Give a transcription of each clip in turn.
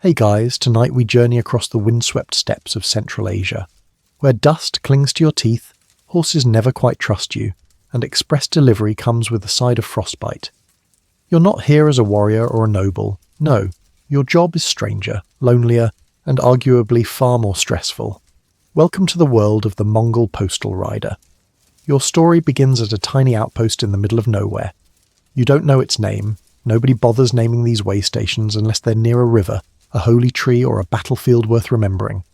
Hey guys, tonight we journey across the windswept steppes of Central Asia. Where dust clings to your teeth, horses never quite trust you, and express delivery comes with a side of frostbite. You're not here as a warrior or a noble. No, your job is stranger, lonelier, and arguably far more stressful. Welcome to the world of the Mongol Postal rider. Your story begins at a tiny outpost in the middle of nowhere. You don't know its name. Nobody bothers naming these way stations unless they're near a river, a holy tree, or a battlefield worth remembering.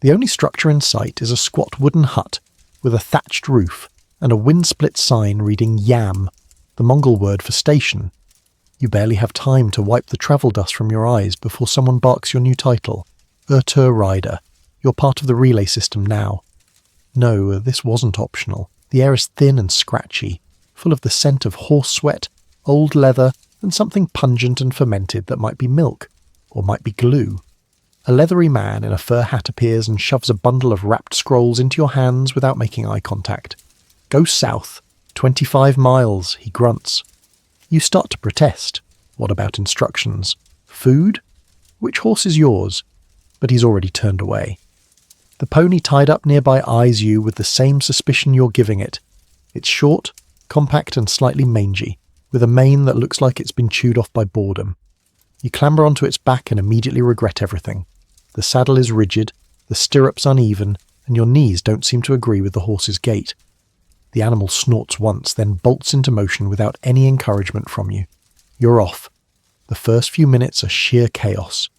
The only structure in sight is a squat wooden hut with a thatched roof and a wind-split sign reading Yam, the Mongol word for station. You barely have time to wipe the travel dust from your eyes before someone barks your new title, Urtur Rider. You're part of the relay system now. No, this wasn't optional. The air is thin and scratchy, full of the scent of horse sweat, old leather, and something pungent and fermented that might be milk, or might be glue. A leathery man in a fur hat appears and shoves a bundle of wrapped scrolls into your hands without making eye contact. Go south. 25 miles, he grunts. You start to protest. What about instructions? Food? Which horse is yours? But he's already turned away. The pony tied up nearby eyes you with the same suspicion you're giving it. It's short, compact and slightly mangy, with a mane that looks like it's been chewed off by boredom. You clamber onto its back and immediately regret everything. The saddle is rigid, the stirrups uneven, and your knees don't seem to agree with the horse's gait. The animal snorts once, then bolts into motion without any encouragement from you. You're off. The first few minutes are sheer chaos.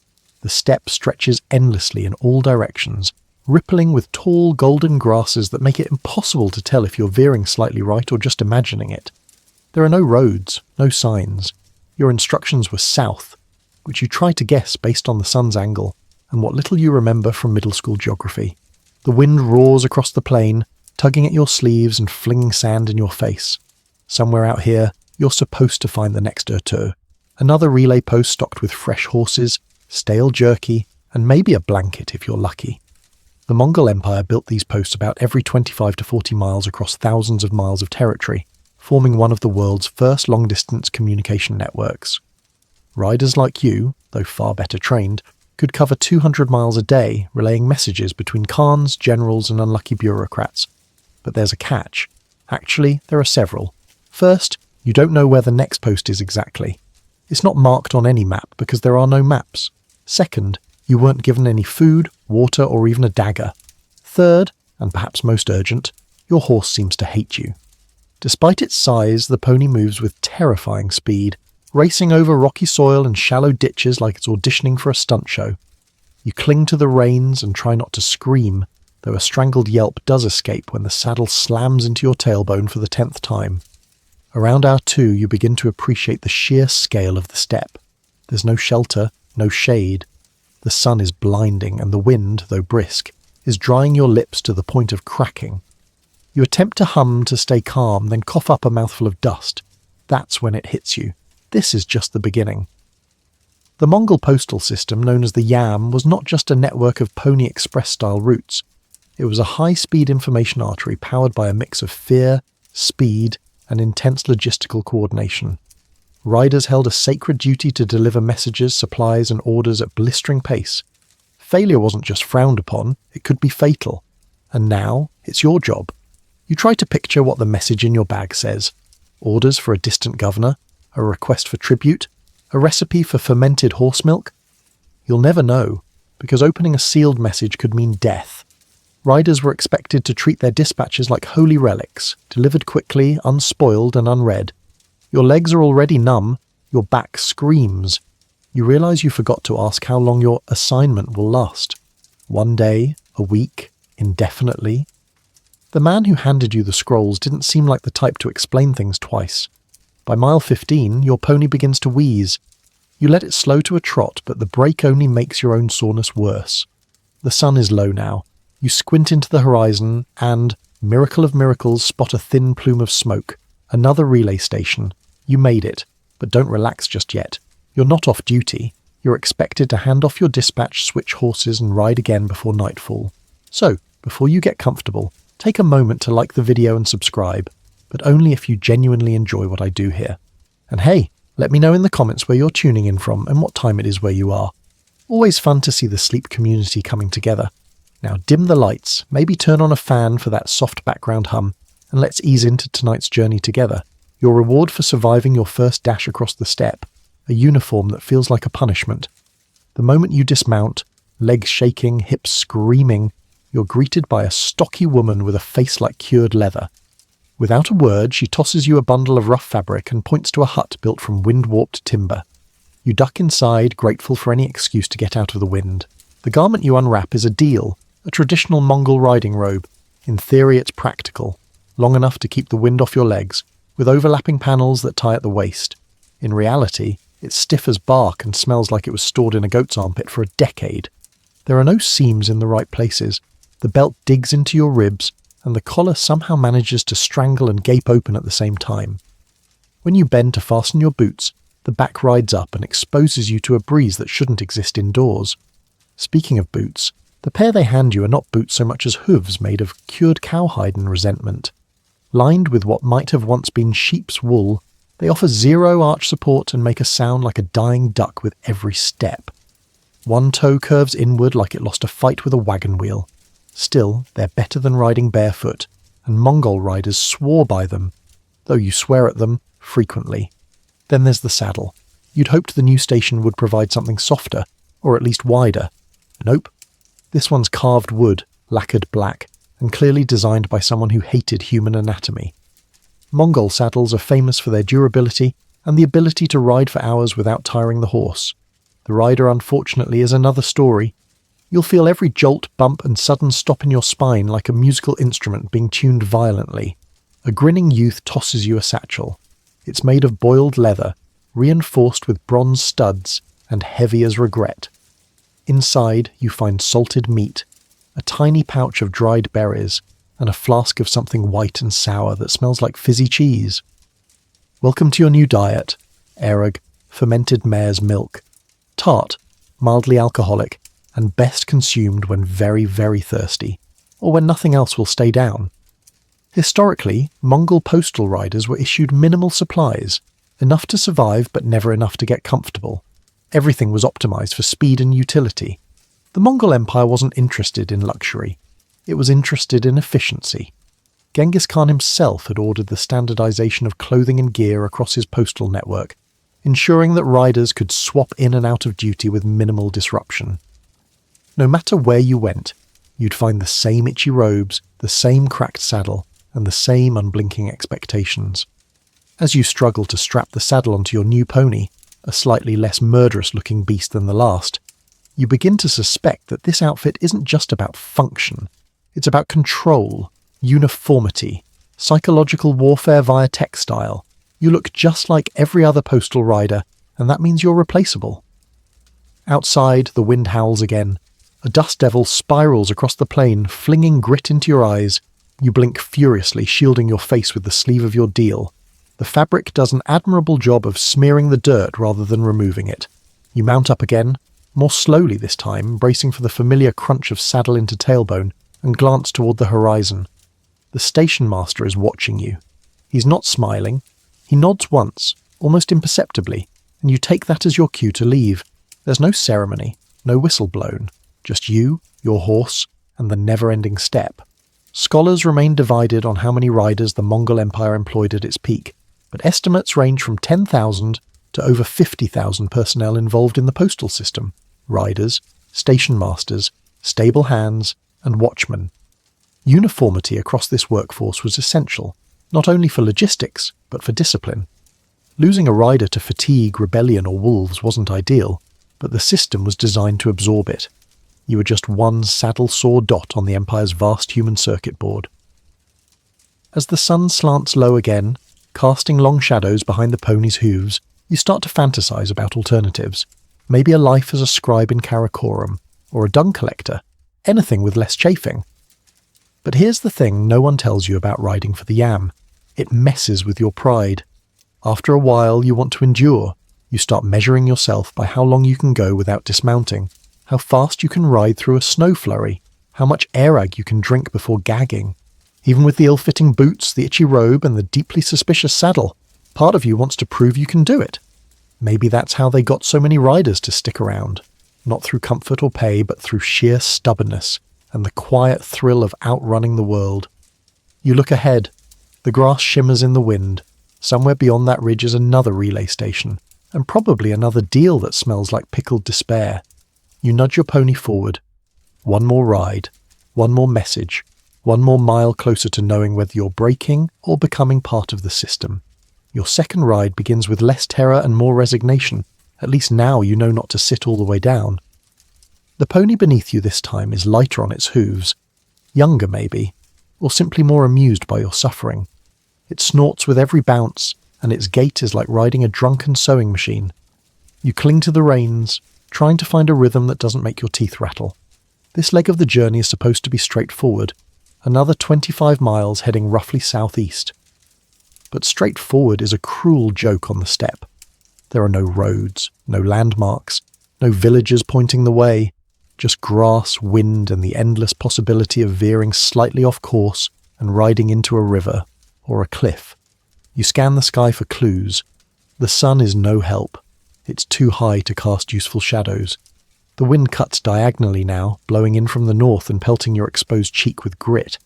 The steppe stretches endlessly in all directions, rippling with tall golden grasses that make it impossible to tell if you're veering slightly right or just imagining it. There are no roads, no signs. Your instructions were south, which you try to guess based on the sun's angle and what little you remember from middle school geography. The wind roars across the plain, tugging at your sleeves and flinging sand in your face. Somewhere out here, you're supposed to find the next Urtur, another relay post stocked with fresh horses, stale jerky, and maybe a blanket if you're lucky. The Mongol Empire built these posts about every 25 to 40 miles across thousands of miles of territory, forming one of the world's first long-distance communication networks. Riders like you, though far better trained, could cover 200 miles a day, relaying messages between khans, generals, and unlucky bureaucrats. But there's a catch. Actually, there are several. First, you don't know where the next post is exactly. It's not marked on any map because there are no maps. Second, you weren't given any food, water, or even a dagger. Third, and perhaps most urgent, your horse seems to hate you. Despite its size, the pony moves with terrifying speed, racing over rocky soil and shallow ditches like it's auditioning for a stunt show. You cling to the reins and try not to scream, though a strangled yelp does escape when the saddle slams into your tailbone for the 10th time. Around hour 2, you begin to appreciate the sheer scale of the steppe. There's no shelter, no shade. The sun is blinding, and the wind, though brisk, is drying your lips to the point of cracking. You attempt to hum to stay calm, then cough up a mouthful of dust. That's when it hits you. This is just the beginning. The Mongol postal system, known as the Yam, was not just a network of Pony Express-style routes. It was a high-speed information artery powered by a mix of fear, speed, and intense logistical coordination. Riders held a sacred duty to deliver messages, supplies, and orders at blistering pace. Failure wasn't just frowned upon, it could be fatal. And now, it's your job. You try to picture what the message in your bag says. Orders for a distant governor, a request for tribute, a recipe for fermented horse milk? You'll never know, because opening a sealed message could mean death. Riders were expected to treat their dispatches like holy relics, delivered quickly, unspoiled and unread. Your legs are already numb, your back screams. You realize you forgot to ask how long your assignment will last. 1 day, a week, indefinitely? The man who handed you the scrolls didn't seem like the type to explain things twice. By mile 15, your pony begins to wheeze. You let it slow to a trot, but the break only makes your own soreness worse. The sun is low now. You squint into the horizon and, miracle of miracles, spot a thin plume of smoke. Another relay station. You made it, but don't relax just yet. You're not off duty. You're expected to hand off your dispatch, switch horses, and ride again before nightfall. So, before you get comfortable, take a moment to like the video and subscribe, but only if you genuinely enjoy what I do here. And hey, let me know in the comments where you're tuning in from and what time it is where you are. Always fun to see the sleep community coming together. Now dim the lights, maybe turn on a fan for that soft background hum, and let's ease into tonight's journey together. Your reward for surviving your first dash across the steppe, a uniform that feels like a punishment. The moment you dismount, legs shaking, hips screaming, you're greeted by a stocky woman with a face like cured leather. Without a word, she tosses you a bundle of rough fabric and points to a hut built from wind-warped timber. You duck inside, grateful for any excuse to get out of the wind. The garment you unwrap is a deal, a traditional Mongol riding robe. In theory, it's practical, long enough to keep the wind off your legs, with overlapping panels that tie at the waist. In reality, it's stiff as bark and smells like it was stored in a goat's armpit for a decade. There are no seams in the right places. The belt digs into your ribs, and the collar somehow manages to strangle and gape open at the same time. When you bend to fasten your boots, the back rides up and exposes you to a breeze that shouldn't exist indoors. Speaking of boots, the pair they hand you are not boots so much as hooves made of cured cowhide and resentment. Lined with what might have once been sheep's wool, they offer zero arch support and make a sound like a dying duck with every step. One toe curves inward like it lost a fight with a wagon wheel. Still, they're better than riding barefoot, and Mongol riders swore by them, though you swear at them frequently. Then there's the saddle. You'd hoped the new station would provide something softer, or at least wider. Nope. This one's carved wood, lacquered black, and clearly designed by someone who hated human anatomy. Mongol saddles are famous for their durability and the ability to ride for hours without tiring the horse. The rider, unfortunately, is another story. You'll feel every jolt, bump, and sudden stop in your spine like a musical instrument being tuned violently. A grinning youth tosses you a satchel. It's made of boiled leather, reinforced with bronze studs, and heavy as regret. Inside, you find salted meat, a tiny pouch of dried berries, and a flask of something white and sour that smells like fizzy cheese. Welcome to your new diet. Erog, fermented mare's milk. Tart, mildly alcoholic, and best consumed when very, very thirsty, or when nothing else will stay down. Historically, Mongol Postal riders were issued minimal supplies, enough to survive but never enough to get comfortable. Everything was optimized for speed and utility. The Mongol Empire wasn't interested in luxury. It was interested in efficiency. Genghis Khan himself had ordered the standardization of clothing and gear across his postal network, ensuring that riders could swap in and out of duty with minimal disruption. No matter where you went, you'd find the same itchy robes, the same cracked saddle, and the same unblinking expectations. As you struggle to strap the saddle onto your new pony, a slightly less murderous-looking beast than the last, you begin to suspect that this outfit isn't just about function. It's about control, uniformity, psychological warfare via textile. You look just like every other postal rider, and that means you're replaceable. Outside, the wind howls again. A dust devil spirals across the plain, flinging grit into your eyes. You blink furiously, shielding your face with the sleeve of your deal. The fabric does an admirable job of smearing the dirt rather than removing it. You mount up again, more slowly this time, bracing for the familiar crunch of saddle into tailbone, and glance toward the horizon. The station master is watching you. He's not smiling. He nods once, almost imperceptibly, and you take that as your cue to leave. There's no ceremony, no whistle blown. Just you, your horse, and the never-ending steppe. Scholars remain divided on how many riders the Mongol Empire employed at its peak, but estimates range from 10,000 to over 50,000 personnel involved in the postal system: riders, station masters, stable hands, and watchmen. Uniformity across this workforce was essential, not only for logistics, but for discipline. Losing a rider to fatigue, rebellion, or wolves wasn't ideal, but the system was designed to absorb it. You were just one saddle-sore dot on the Empire's vast human circuit board. As the sun slants low again, casting long shadows behind the pony's hooves, you start to fantasize about alternatives. Maybe a life as a scribe in Karakoram, or a dung collector, anything with less chafing. But here's the thing no one tells you about riding for the yam. It messes with your pride. After a while, you want to endure. You start measuring yourself by how long you can go without dismounting, how fast you can ride through a snow flurry, how much airag you can drink before gagging. Even with the ill-fitting boots, the itchy robe, and the deeply suspicious saddle, part of you wants to prove you can do it. Maybe that's how they got so many riders to stick around. not through comfort or pay, but through sheer stubbornness and the quiet thrill of outrunning the world. You look ahead. The grass shimmers in the wind. Somewhere beyond that ridge is another relay station, and probably another deal that smells like pickled despair. You nudge your pony forward. One more ride, one more message, one more mile closer to knowing whether you're breaking or becoming part of the system. Your second ride begins with less terror and more resignation. At least now you know not to sit all the way down. The pony beneath you this time is lighter on its hooves, younger maybe, or simply more amused by your suffering. It snorts with every bounce, and its gait is like riding a drunken sewing machine. You cling to the reins, trying to find a rhythm that doesn't make your teeth rattle. This leg of the journey is supposed to be straightforward, another 25 miles heading roughly southeast. But straightforward is a cruel joke on the steppe. There are no roads, no landmarks, no villages pointing the way, just grass, wind, and the endless possibility of veering slightly off course and riding into a river or a cliff. You scan the sky for clues. The sun is no help. It's too high to cast useful shadows. The wind cuts diagonally now, blowing in from the north and pelting your exposed cheek with grit.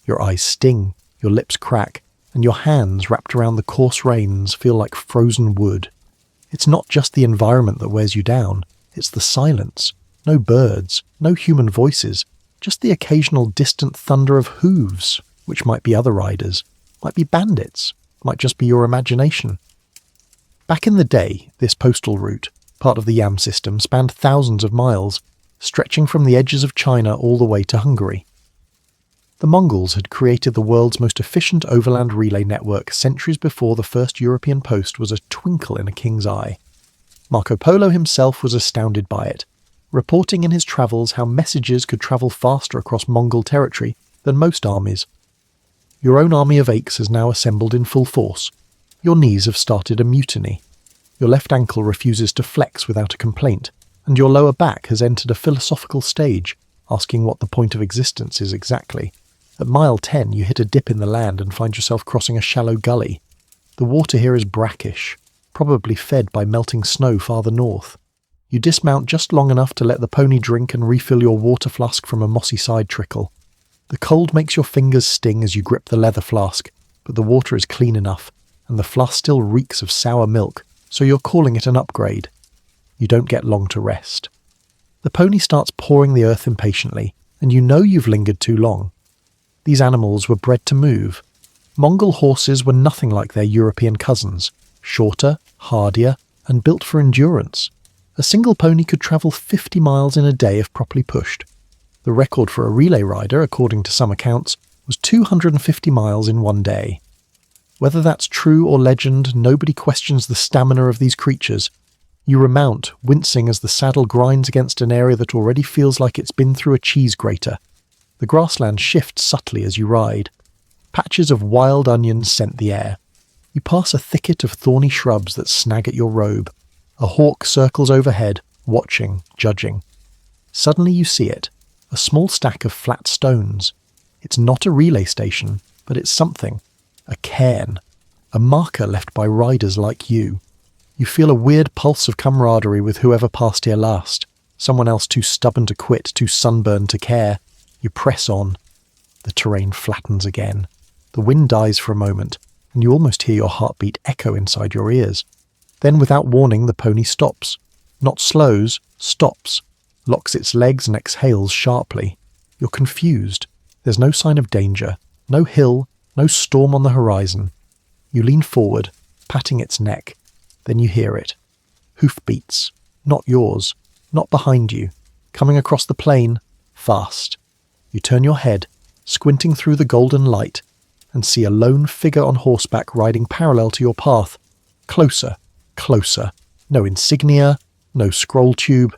Your eyes sting, your lips crack, and your hands wrapped around the coarse reins feel like frozen wood. It's not just the environment that wears you down, it's the silence. No birds, no human voices, just the occasional distant thunder of hooves, which might be other riders, might be bandits, might just be your imagination. Back in the day, this postal route, part of the Yam system, spanned thousands of miles, stretching from the edges of China all the way to Hungary. The Mongols had created the world's most efficient overland relay network centuries before the first European post was a twinkle in a king's eye. Marco Polo himself was astounded by it, reporting in his travels how messages could travel faster across Mongol territory than most armies. Your own army of aches has now assembled in full force. Your knees have started a mutiny. Your left ankle refuses to flex without a complaint, and your lower back has entered a philosophical stage, asking what the point of existence is exactly. At mile 10, you hit a dip in the land and find yourself crossing a shallow gully. The water here is brackish, probably fed by melting snow farther north. You dismount just long enough to let the pony drink and refill your water flask from a mossy side trickle. The cold makes your fingers sting as you grip the leather flask, but the water is clean enough, and the flask still reeks of sour milk, so you're calling it an upgrade. You don't get long to rest. The pony starts pawing the earth impatiently, and you know you've lingered too long. These animals were bred to move. Mongol horses were nothing like their European cousins, shorter, hardier, and built for endurance. A single pony could travel 50 miles in a day if properly pushed. The record for a relay rider, according to some accounts, was 250 miles in one day. Whether that's true or legend, nobody questions the stamina of these creatures. You remount, wincing as the saddle grinds against an area that already feels like it's been through a cheese grater. The grassland shifts subtly as you ride. Patches of wild onions scent the air. You pass a thicket of thorny shrubs that snag at your robe. A hawk circles overhead, watching, judging. Suddenly you see it, a small stack of flat stones. It's not a relay station, but it's something. A cairn. A marker left by riders like you. You feel a weird pulse of camaraderie with whoever passed here last. Someone else too stubborn to quit, too sunburned to care. You press on. The terrain flattens again. The wind dies for a moment, and you almost hear your heartbeat echo inside your ears. Then, without warning, the pony stops. Not slows, stops. Locks its legs and exhales sharply. You're confused. There's no sign of danger. No hill, no storm on the horizon. You lean forward, patting its neck. Then you hear it. Hoofbeats. Not yours. Not behind you. Coming across the plain. Fast. You turn your head, squinting through the golden light, and see a lone figure on horseback riding parallel to your path. Closer, closer. No insignia, no scroll tube.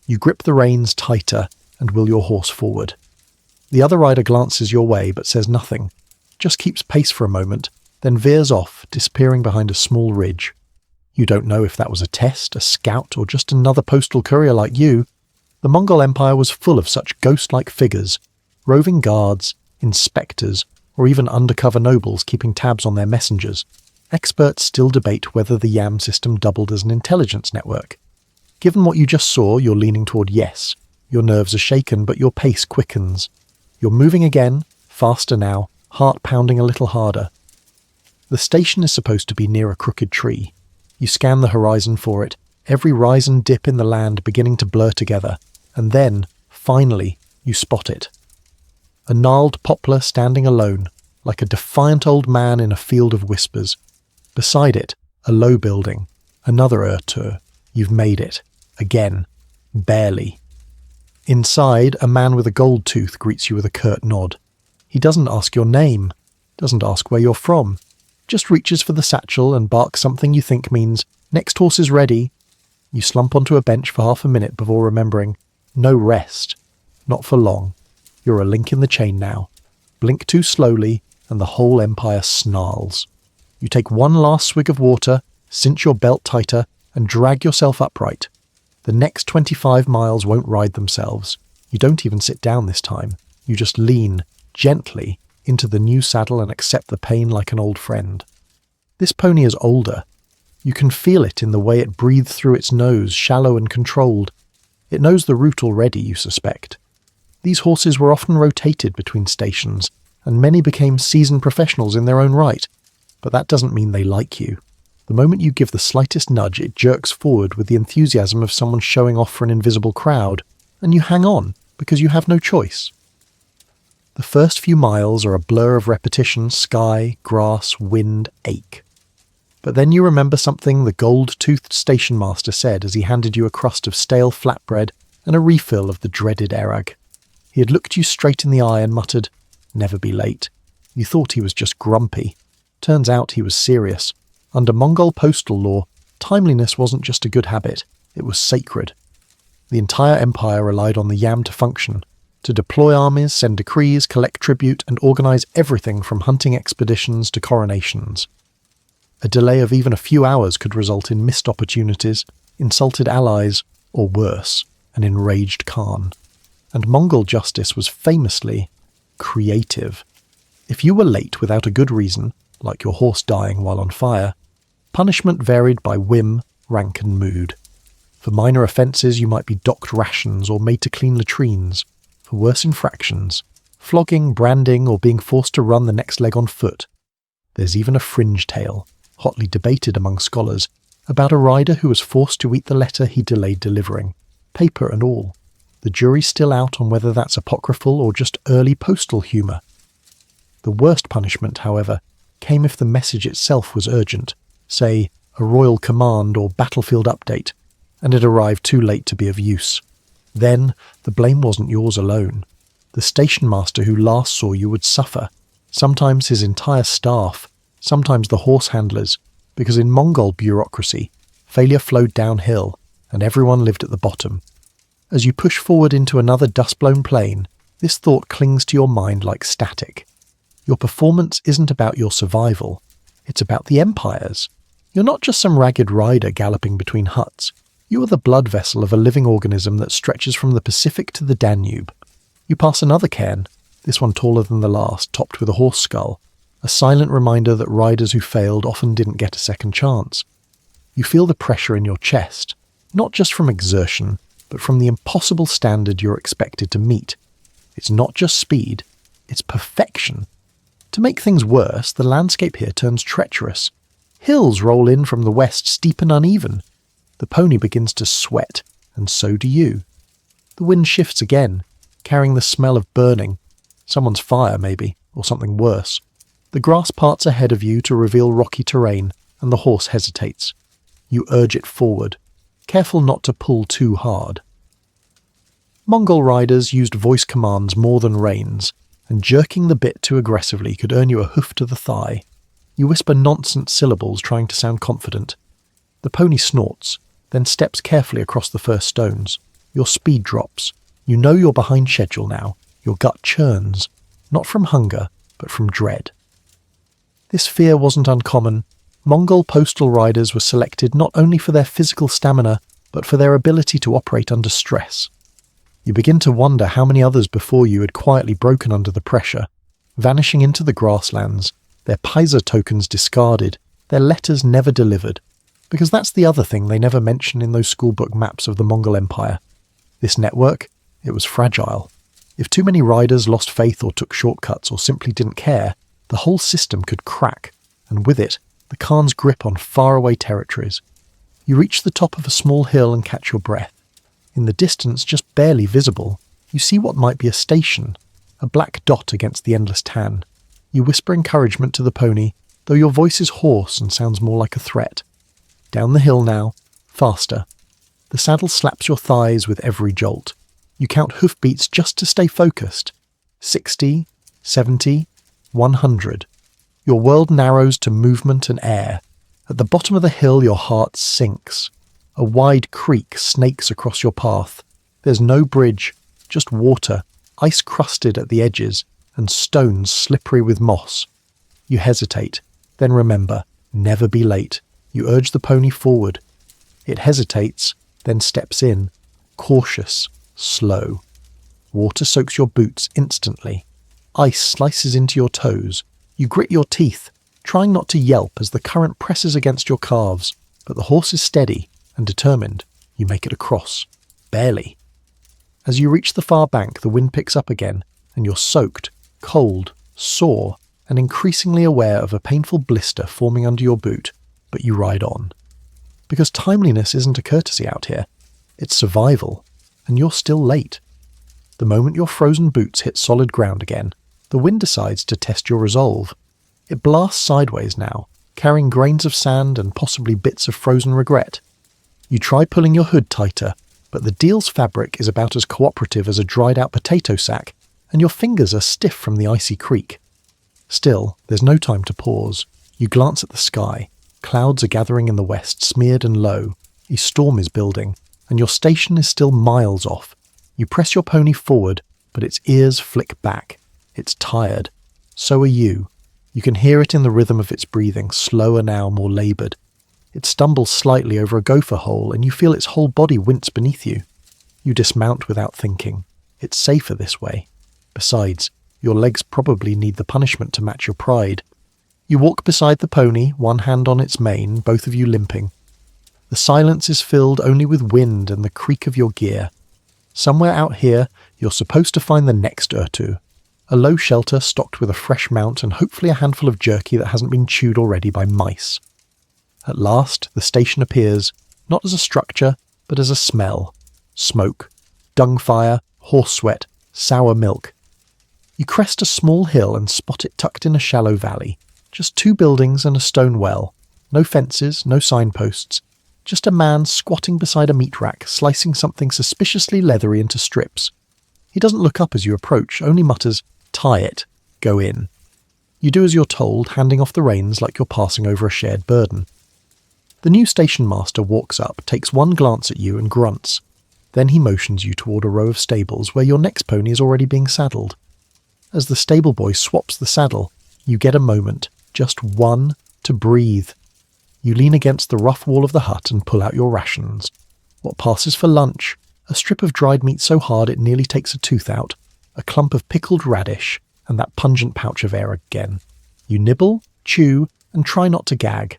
You grip the reins tighter and will your horse forward. The other rider glances your way but says nothing, just keeps pace for a moment, then veers off, disappearing behind a small ridge. You don't know if that was a test, a scout, or just another postal courier like you. The Mongol Empire was full of such ghost-like figures, roving guards, inspectors, or even undercover nobles keeping tabs on their messengers. Experts still debate whether the Yam system doubled as an intelligence network. Given what you just saw, you're leaning toward yes. Your nerves are shaken, but your pace quickens. You're moving again, faster now, heart pounding a little harder. The station is supposed to be near a crooked tree. You scan the horizon for it, every rise and dip in the land beginning to blur together, and then, finally, you spot it. A gnarled poplar standing alone, like a defiant old man in a field of whispers. Beside it, a low building, another tour. You've made it. Again. Barely. Inside, a man with a gold tooth greets you with a curt nod. He doesn't ask your name, doesn't ask where you're from, just reaches for the satchel and barks something you think means, "Next horse is ready." You slump onto a bench for half a minute before remembering, no rest. Not for long. You're a link in the chain now. Blink too slowly, and the whole empire snarls. You take one last swig of water, cinch your belt tighter, and drag yourself upright. The next 25 miles won't ride themselves. You don't even sit down this time. You just lean, gently, into the new saddle and accept the pain like an old friend. This pony is older. You can feel it in the way it breathes through its nose, shallow and controlled. It knows the route already, you suspect. These horses were often rotated between stations, and many became seasoned professionals in their own right. But that doesn't mean they like you. The moment you give the slightest nudge, it jerks forward with the enthusiasm of someone showing off for an invisible crowd, and you hang on, because you have no choice. The first few miles are a blur of repetition, sky, grass, wind, ache. But then you remember something the gold-toothed station master said as he handed you a crust of stale flatbread and a refill of the dreaded arag. He had looked you straight in the eye and muttered, "Never be late." You thought he was just grumpy. Turns out he was serious. Under Mongol Postal law, timeliness wasn't just a good habit, it was sacred. The entire empire relied on the yam to function, to deploy armies, send decrees, collect tribute, and organize everything from hunting expeditions to coronations. A delay of even a few hours could result in missed opportunities, insulted allies, or worse, an enraged Khan. And Mongol justice was famously creative. If you were late without a good reason, like your horse dying while on fire, punishment varied by whim, rank and mood. For minor offences you might be docked rations or made to clean latrines. For worse infractions, flogging, branding, or being forced to run the next leg on foot. There's even a fringe tale, hotly debated among scholars, about a rider who was forced to eat the letter he delayed delivering, paper and all. The jury's still out on whether that's apocryphal or just early postal humour. The worst punishment, however, came if the message itself was urgent, say, a royal command or battlefield update, and it arrived too late to be of use. Then, the blame wasn't yours alone. The station master who last saw you would suffer, sometimes his entire staff, sometimes the horse handlers, because in Mongol bureaucracy, failure flowed downhill, and everyone lived at the bottom. As you push forward into another dust-blown plain, this thought clings to your mind like static. Your performance isn't about your survival, it's about the empire's. You're not just some ragged rider galloping between huts. You are the blood vessel of a living organism that stretches from the Pacific to the Danube. You pass another cairn, this one taller than the last, topped with a horse skull, a silent reminder that riders who failed often didn't get a second chance. You feel the pressure in your chest, not just from exertion, but from the impossible standard you're expected to meet. It's not just speed, it's perfection. To make things worse, the landscape here turns treacherous. Hills roll in from the west, steep and uneven. The pony begins to sweat, and so do you. The wind shifts again, carrying the smell of burning. Someone's fire, maybe, or something worse. The grass parts ahead of you to reveal rocky terrain, and the horse hesitates. You urge it forward, careful not to pull too hard. Mongol riders used voice commands more than reins, and jerking the bit too aggressively could earn you a hoof to the thigh. You whisper nonsense syllables trying to sound confident. The pony snorts, then steps carefully across the first stones. Your speed drops. You know you're behind schedule now. Your gut churns, not from hunger, but from dread. This fear wasn't uncommon. Mongol postal riders were selected not only for their physical stamina, but for their ability to operate under stress. You begin to wonder how many others before you had quietly broken under the pressure, vanishing into the grasslands, their paisa tokens discarded, their letters never delivered. Because that's the other thing they never mention in those schoolbook maps of the Mongol Empire. This network, it was fragile. If too many riders lost faith or took shortcuts or simply didn't care, the whole system could crack, and with it, the Khan's grip on faraway territories. You reach the top of a small hill and catch your breath. In the distance, just barely visible, you see what might be a station, a black dot against the endless tan. You whisper encouragement to the pony, though your voice is hoarse and sounds more like a threat. Down the hill now, faster. The saddle slaps your thighs with every jolt. You count hoofbeats just to stay focused. 60, 70, 100. Your world narrows to movement and air. At the bottom of the hill, your heart sinks. A wide creek snakes across your path. There's no bridge, just water, ice-crusted at the edges, and stones slippery with moss. You hesitate, then remember, never be late. You urge the pony forward. It hesitates, then steps in, cautious, slow. Water soaks your boots instantly. Ice slices into your toes. You grit your teeth, trying not to yelp as the current presses against your calves, but the horse is steady and determined. You make it across. Barely. As you reach the far bank, the wind picks up again, and you're soaked, cold, sore, and increasingly aware of a painful blister forming under your boot, but you ride on. Because timeliness isn't a courtesy out here. It's survival, and you're still late. The moment your frozen boots hit solid ground again, the wind decides to test your resolve. It blasts sideways now, carrying grains of sand and possibly bits of frozen regret. You try pulling your hood tighter, but the deal's fabric is about as cooperative as a dried-out potato sack, and your fingers are stiff from the icy creak. Still, there's no time to pause. You glance at the sky. Clouds are gathering in the west, smeared and low. A storm is building, and your station is still miles off. You press your pony forward, but its ears flick back. It's tired. So are you. You can hear it in the rhythm of its breathing, slower now, more laboured. It stumbles slightly over a gopher hole, and you feel its whole body wince beneath you. You dismount without thinking. It's safer this way. Besides, your legs probably need the punishment to match your pride. You walk beside the pony, one hand on its mane, both of you limping. The silence is filled only with wind and the creak of your gear. Somewhere out here, you're supposed to find the next Urtu, a low shelter stocked with a fresh mount and hopefully a handful of jerky that hasn't been chewed already by mice. At last, the station appears, not as a structure, but as a smell. Smoke, dung fire, horse sweat, sour milk. You crest a small hill and spot it tucked in a shallow valley. Just 2 buildings and a stone well. No fences, no signposts. Just a man squatting beside a meat rack, slicing something suspiciously leathery into strips. He doesn't look up as you approach, only mutters, "Tie it. Go in." You do as you're told, handing off the reins like you're passing over a shared burden. The new station master walks up, takes one glance at you and grunts. Then he motions you toward a row of stables where your next pony is already being saddled. As the stable boy swaps the saddle, you get a moment, just one, to breathe. You lean against the rough wall of the hut and pull out your rations. What passes for lunch? A strip of dried meat so hard it nearly takes a tooth out, a clump of pickled radish, and that pungent pouch of air again. You nibble, chew, and try not to gag.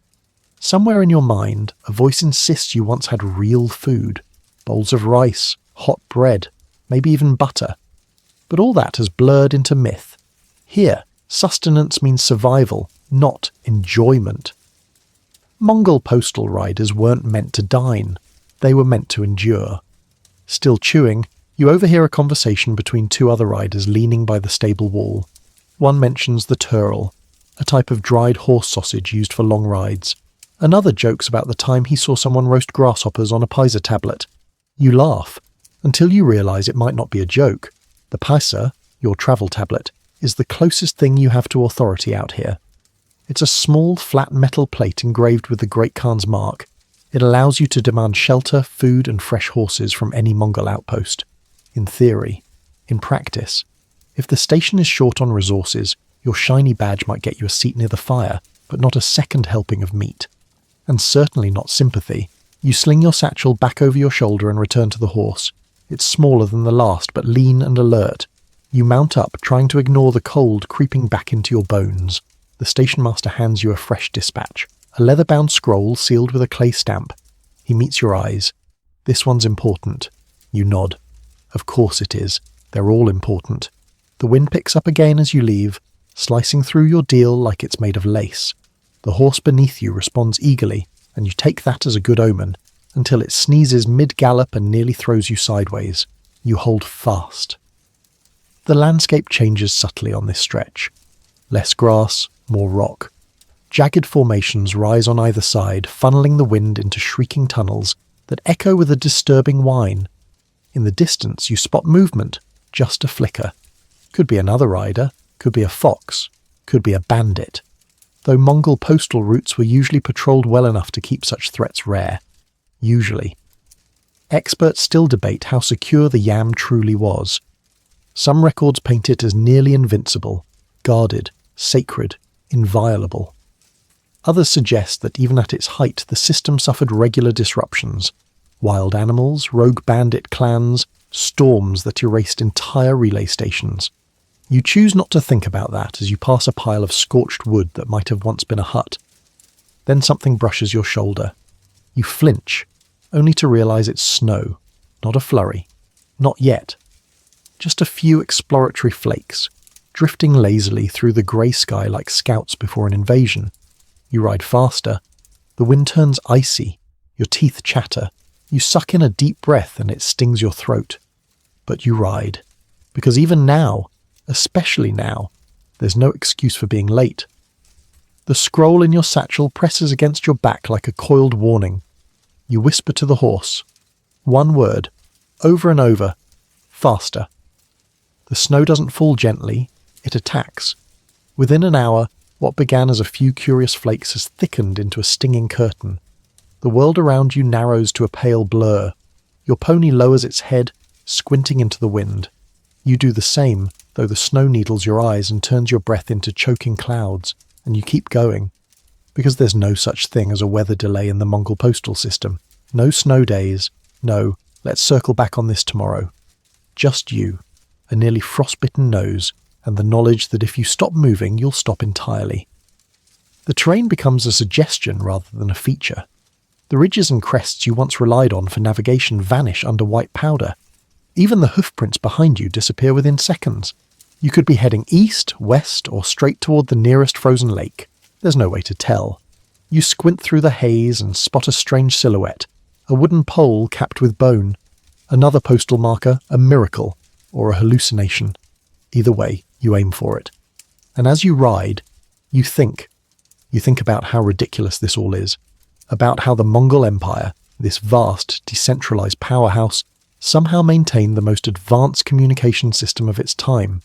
Somewhere in your mind, a voice insists you once had real food. Bowls of rice, hot bread, maybe even butter. But all that has blurred into myth. Here, sustenance means survival, not enjoyment. Mongol Postal riders weren't meant to dine. They were meant to endure. Still chewing, you overhear a conversation between 2 other riders leaning by the stable wall. One mentions the turl, a type of dried horse sausage used for long rides. Another jokes about the time he saw someone roast grasshoppers on a paisa tablet. You laugh, until you realise it might not be a joke. The paisa, your travel tablet, is the closest thing you have to authority out here. It's a small, flat metal plate engraved with the Great Khan's mark. It allows you to demand shelter, food and fresh horses from any Mongol outpost. In theory. In practice. If the station is short on resources, your shiny badge might get you a seat near the fire, but not a second helping of meat. And certainly not sympathy. You sling your satchel back over your shoulder and return to the horse. It's smaller than the last, but lean and alert. You mount up, trying to ignore the cold creeping back into your bones. The station master hands you a fresh dispatch. A leather-bound scroll sealed with a clay stamp. He meets your eyes. This one's important. You nod. Of course it is. They're all important. The wind picks up again as you leave, slicing through your deal like it's made of lace. The horse beneath you responds eagerly, and you take that as a good omen, until it sneezes mid-gallop and nearly throws you sideways. You hold fast. The landscape changes subtly on this stretch. Less grass, more rock. Jagged formations rise on either side, funneling the wind into shrieking tunnels that echo with a disturbing whine. In the distance you spot movement, just a flicker. Could be another rider, could be a fox, could be a bandit. Though Mongol postal routes were usually patrolled well enough to keep such threats rare. Usually. Experts still debate how secure the Yam truly was. Some records paint it as nearly invincible, guarded, sacred, inviolable. Others suggest that even at its height the system suffered regular disruptions. Wild animals, rogue bandit clans, storms that erased entire relay stations. You choose not to think about that as you pass a pile of scorched wood that might have once been a hut. Then something brushes your shoulder. You flinch, only to realise it's snow, not a flurry. Not yet. Just a few exploratory flakes, drifting lazily through the grey sky like scouts before an invasion. You ride faster. The wind turns icy. Your teeth chatter. You suck in a deep breath and it stings your throat. But you ride. Because even now, especially now, there's no excuse for being late. The scroll in your satchel presses against your back like a coiled warning. You whisper to the horse. One word. Over and over. Faster. The snow doesn't fall gently. It attacks. Within an hour, what began as a few curious flakes has thickened into a stinging curtain. The world around you narrows to a pale blur. Your pony lowers its head, squinting into the wind. You do the same, though the snow needles your eyes and turns your breath into choking clouds, and you keep going. Because there's no such thing as a weather delay in the Mongol postal system. No snow days. No, let's circle back on this tomorrow. Just you, a nearly frostbitten nose, and the knowledge that if you stop moving, you'll stop entirely. The terrain becomes a suggestion rather than a feature. The ridges and crests you once relied on for navigation vanish under white powder. Even the hoofprints behind you disappear within seconds. You could be heading east, west, or straight toward the nearest frozen lake. There's no way to tell. You squint through the haze and spot a strange silhouette, a wooden pole capped with bone. Another postal marker, a miracle, or a hallucination. Either way, you aim for it. And as you ride, you think. You think about how ridiculous this all is. About how the Mongol Empire, this vast, decentralized powerhouse, somehow maintained the most advanced communication system of its time.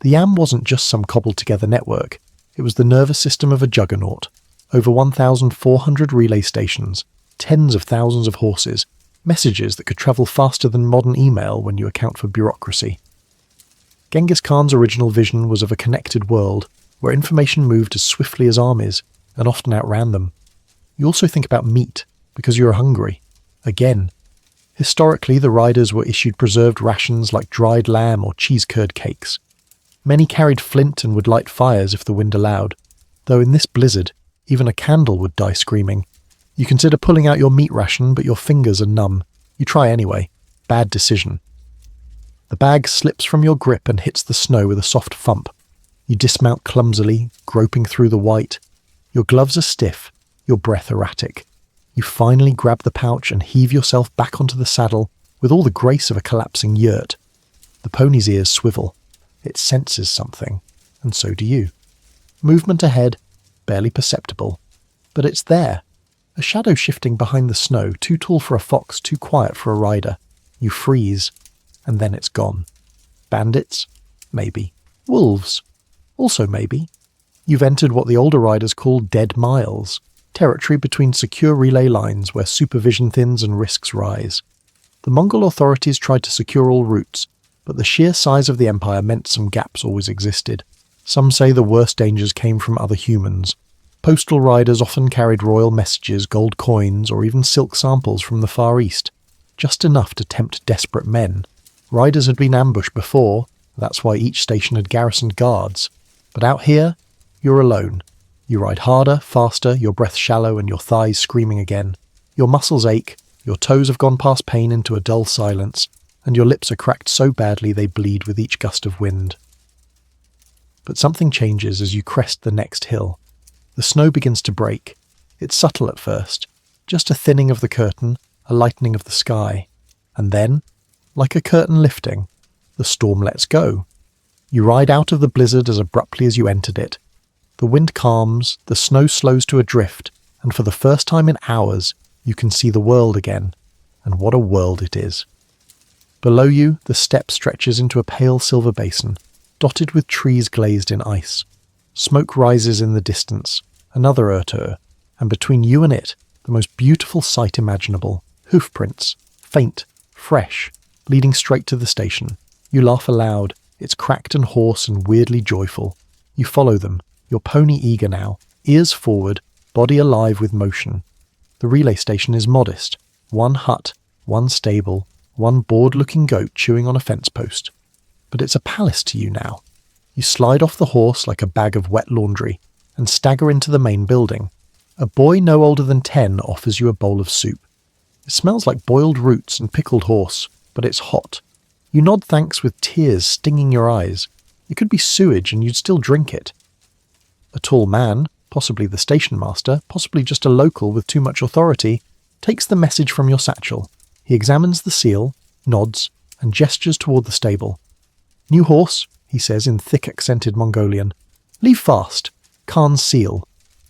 The Yam wasn't just some cobbled-together network. It was the nervous system of a juggernaut. Over 1,400 relay stations, tens of thousands of horses, messages that could travel faster than modern email when you account for bureaucracy. Genghis Khan's original vision was of a connected world, where information moved as swiftly as armies, and often outran them. You also think about meat, because you're hungry. Again. Historically, the riders were issued preserved rations like dried lamb or cheese curd cakes. Many carried flint and would light fires if the wind allowed, though in this blizzard, even a candle would die screaming. You consider pulling out your meat ration, but your fingers are numb. You try anyway. Bad decision. The bag slips from your grip and hits the snow with a soft thump. You dismount clumsily, groping through the white. Your gloves are stiff, your breath erratic. You finally grab the pouch and heave yourself back onto the saddle with all the grace of a collapsing yurt. The pony's ears swivel. It senses something, and so do you. Movement ahead, barely perceptible. But it's there. A shadow shifting behind the snow, too tall for a fox, too quiet for a rider. You freeze, and then it's gone. Bandits? Maybe. Wolves? Also maybe. You've entered what the older riders call dead miles, territory between secure relay lines where supervision thins and risks rise. The Mongol authorities tried to secure all routes, but the sheer size of the empire meant some gaps always existed. Some say the worst dangers came from other humans. Postal riders often carried royal messages, gold coins, or even silk samples from the Far East, just enough to tempt desperate men. Riders had been ambushed before, that's why each station had garrisoned guards. But out here, you're alone. You ride harder, faster, your breath shallow and your thighs screaming again. Your muscles ache, your toes have gone past pain into a dull silence, and your lips are cracked so badly they bleed with each gust of wind. But something changes as you crest the next hill. The snow begins to break. It's subtle at first, just a thinning of the curtain, a lightening of the sky. And then, like a curtain lifting, the storm lets go. You ride out of the blizzard as abruptly as you entered it. The wind calms, the snow slows to a drift, and for the first time in hours, you can see the world again. And what a world it is. Below you, the steppe stretches into a pale silver basin, dotted with trees glazed in ice. Smoke rises in the distance, another Ertur, and between you and it, the most beautiful sight imaginable, hoofprints, faint, fresh, leading straight to the station. You laugh aloud, it's cracked and hoarse and weirdly joyful. You follow them, your pony eager now, ears forward, body alive with motion. The relay station is modest, one hut, one stable, one bored-looking goat chewing on a fence post. But it's a palace to you now. You slide off the horse like a bag of wet laundry and stagger into the main building. A boy no older than 10 offers you a bowl of soup. It smells like boiled roots and pickled horse, but it's hot. You nod thanks with tears stinging your eyes. It could be sewage and you'd still drink it. A tall man, possibly the station master, possibly just a local with too much authority, takes the message from your satchel. He examines the seal, nods, and gestures toward the stable. "New horse," he says in thick accented Mongolian. "Leave fast. Khan's seal."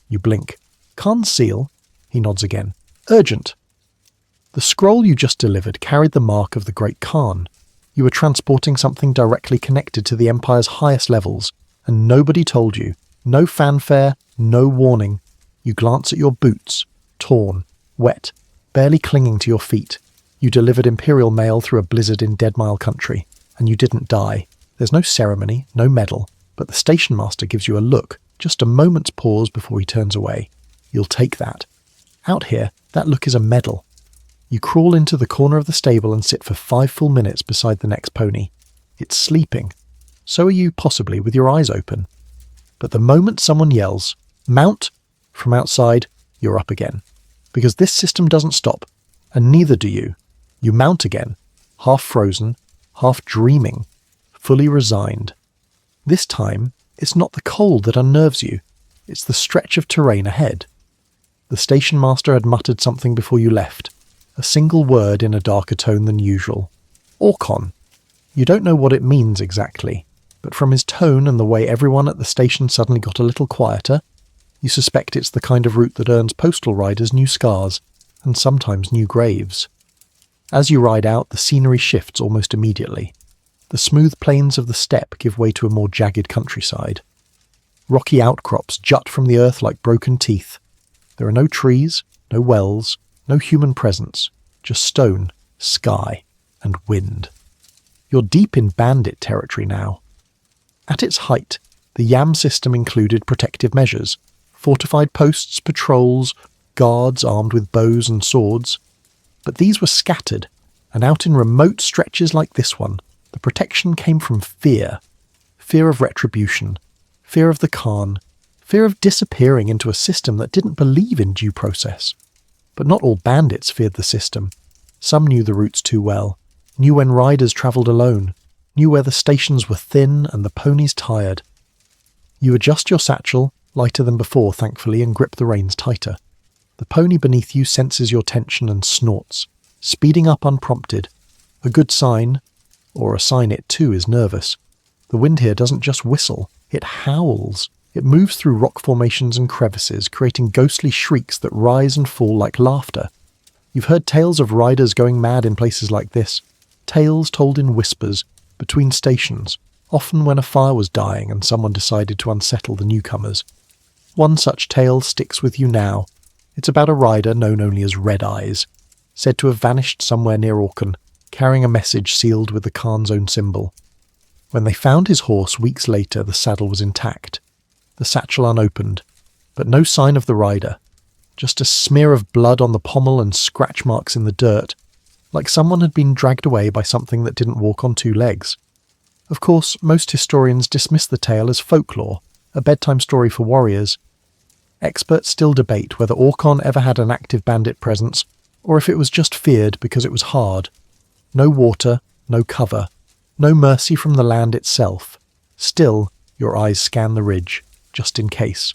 You blink. "Khan's seal?" He nods again. "Urgent." The scroll you just delivered carried the mark of the Great Khan. You were transporting something directly connected to the Empire's highest levels, and nobody told you. No fanfare, no warning. You glance at your boots, torn, wet, barely clinging to your feet. You delivered Imperial mail through a blizzard in Dead Mile country, and you didn't die. There's no ceremony, no medal, but the station master gives you a look, just a moment's pause before he turns away. You'll take that. Out here, that look is a medal. You crawl into the corner of the stable and sit for 5 full minutes beside the next pony. It's sleeping. So are you, possibly, with your eyes open. But the moment someone yells, "Mount!" from outside, you're up again. Because this system doesn't stop, and neither do you. You mount again, half frozen, half dreaming, fully resigned. This time, it's not the cold that unnerves you, it's the stretch of terrain ahead. The station master had muttered something before you left, a single word in a darker tone than usual. Orkon. You don't know what it means exactly, but from his tone and the way everyone at the station suddenly got a little quieter, you suspect it's the kind of route that earns postal riders new scars, and sometimes new graves. As you ride out, the scenery shifts almost immediately. The smooth plains of the steppe give way to a more jagged countryside. Rocky outcrops jut from the earth like broken teeth. There are no trees, no wells, no human presence, just stone, sky, and wind. You're deep in bandit territory now. At its height, the YAM system included protective measures, fortified posts, patrols, guards armed with bows and swords. But these were scattered, and out in remote stretches like this one, the protection came from fear. Fear of retribution, fear of the Khan, fear of disappearing into a system that didn't believe in due process. But not all bandits feared the system. Some knew the routes too well, knew when riders travelled alone, knew where the stations were thin and the ponies tired. You adjust your satchel, lighter than before thankfully, and grip the reins tighter. The pony beneath you senses your tension and snorts, speeding up unprompted. A good sign, or a sign it too is nervous. The wind here doesn't just whistle, it howls. It moves through rock formations and crevices, creating ghostly shrieks that rise and fall like laughter. You've heard tales of riders going mad in places like this, tales told in whispers, between stations, often when a fire was dying and someone decided to unsettle the newcomers. One such tale sticks with you now. It's about a rider known only as Red Eyes, said to have vanished somewhere near Orkon, carrying a message sealed with the Khan's own symbol. When they found his horse weeks later, the saddle was intact, the satchel unopened, but no sign of the rider, just a smear of blood on the pommel and scratch marks in the dirt, like someone had been dragged away by something that didn't walk on 2 legs. Of course, most historians dismiss the tale as folklore, a bedtime story for warriors, Experts still debate whether Orkhon ever had an active bandit presence, or if it was just feared because it was hard. No water, no cover, no mercy from the land itself. Still, your eyes scan the ridge, just in case.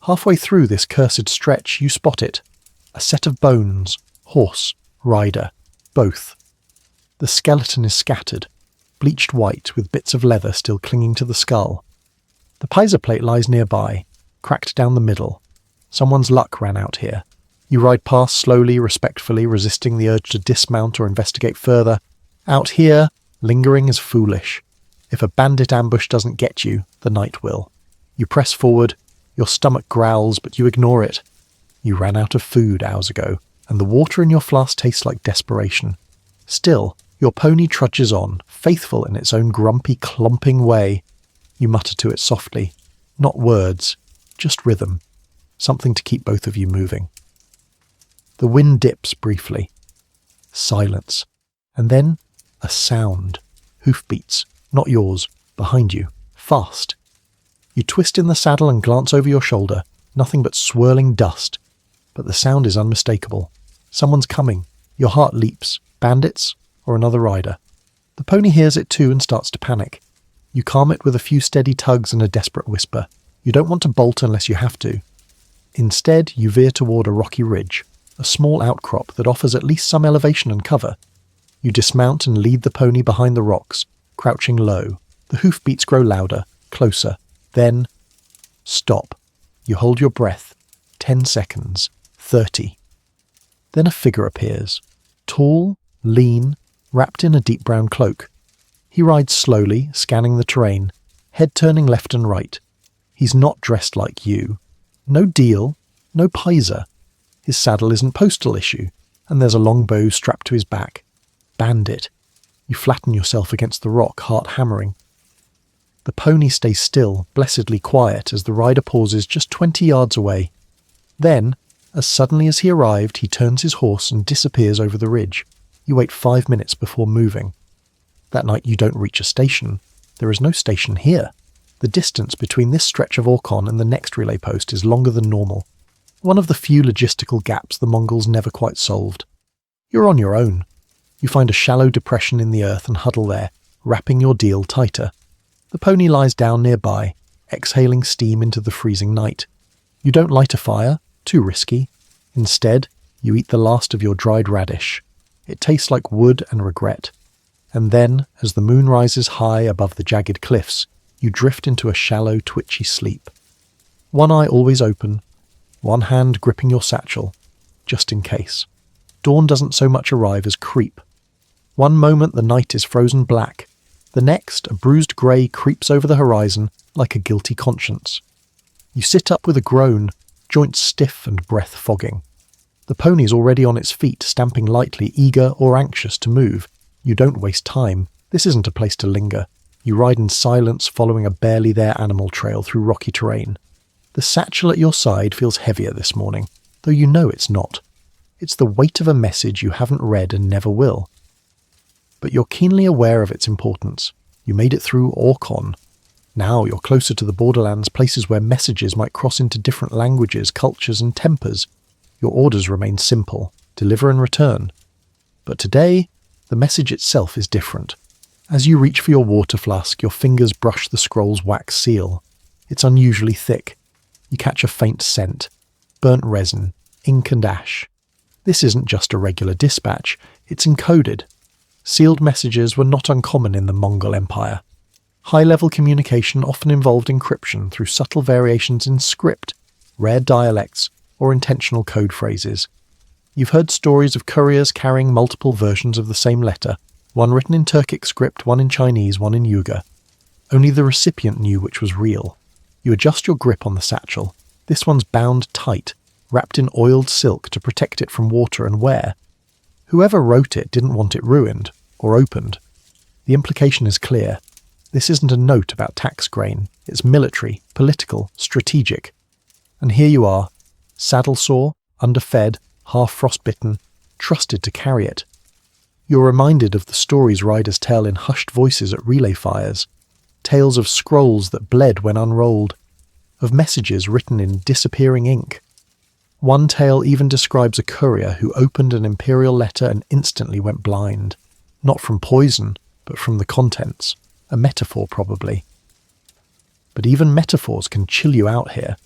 Halfway through this cursed stretch, you spot it. A set of bones, horse, rider, both. The skeleton is scattered, bleached white with bits of leather still clinging to the skull. The Pisa plate lies nearby, cracked down the middle. Someone's luck ran out here. You ride past slowly, respectfully, resisting the urge to dismount or investigate further. Out here, lingering is foolish. If a bandit ambush doesn't get you, the night will. You press forward, your stomach growls, but you ignore it. You ran out of food hours ago, and the water in your flask tastes like desperation. Still, your pony trudges on, faithful in its own grumpy, clomping way. You mutter to it softly. Not words, just rhythm. Something to keep both of you moving. The wind dips briefly. Silence. And then a sound. Hoofbeats, not yours, behind you. Fast. You twist in the saddle and glance over your shoulder. Nothing but swirling dust. But the sound is unmistakable. Someone's coming. Your heart leaps. Bandits or another rider. The pony hears it too and starts to panic. You calm it with a few steady tugs and a desperate whisper. You don't want to bolt unless you have to. Instead, you veer toward a rocky ridge, a small outcrop that offers at least some elevation and cover. You dismount and lead the pony behind the rocks, crouching low. The hoofbeats grow louder, closer. Then, stop. You hold your breath. 10 seconds. 30. Then a figure appears. Tall, lean, wrapped in a deep brown cloak. He rides slowly, scanning the terrain, head turning left and right. He's not dressed like you. No deal, no Pisa. His saddle isn't postal issue, and there's a long bow strapped to his back. Bandit. You flatten yourself against the rock, heart hammering. The pony stays still, blessedly quiet, as the rider pauses just 20 yards away. Then, as suddenly as he arrived, he turns his horse and disappears over the ridge. You wait 5 minutes before moving. That night you don't reach a station. There is no station here. The distance between this stretch of Orkhon and the next relay post is longer than normal. One of the few logistical gaps the Mongols never quite solved. You're on your own. You find a shallow depression in the earth and huddle there, wrapping your deal tighter. The pony lies down nearby, exhaling steam into the freezing night. You don't light a fire, too risky. Instead, you eat the last of your dried radish. It tastes like wood and regret. And then, as the moon rises high above the jagged cliffs, you drift into a shallow, twitchy sleep. One eye always open, one hand gripping your satchel, just in case. Dawn doesn't so much arrive as creep. One moment the night is frozen black, the next a bruised grey creeps over the horizon like a guilty conscience. You sit up with a groan, joints stiff and breath fogging. The pony's already on its feet, stamping lightly, eager or anxious to move. You don't waste time. This isn't a place to linger. You ride in silence, following a barely there animal trail through rocky terrain. The satchel at your side feels heavier this morning, though you know it's not. It's the weight of a message you haven't read and never will. But you're keenly aware of its importance. You made it through Orkhon. Now you're closer to the borderlands, places where messages might cross into different languages, cultures and tempers. Your orders remain simple, deliver and return. But today, the message itself is different. As you reach for your water flask, your fingers brush the scroll's wax seal. It's unusually thick. You catch a faint scent. Burnt resin, ink and ash. This isn't just a regular dispatch, it's encoded. Sealed messages were not uncommon in the Mongol Empire. High-level communication often involved encryption through subtle variations in script, rare dialects, or intentional code phrases. You've heard stories of couriers carrying multiple versions of the same letter, one written in Turkic script, one in Chinese, one in Yugur. Only the recipient knew which was real. You adjust your grip on the satchel. This one's bound tight, wrapped in oiled silk to protect it from water and wear. Whoever wrote it didn't want it ruined, or opened. The implication is clear. This isn't a note about tax grain. It's military, political, strategic. And here you are, saddle-sore, underfed, half frostbitten, trusted to carry it. You're reminded of the stories riders tell in hushed voices at relay fires, tales of scrolls that bled when unrolled, of messages written in disappearing ink. One tale even describes a courier who opened an Imperial letter and instantly went blind. Not from poison, but from the contents. A metaphor, probably. But even metaphors can chill you out here.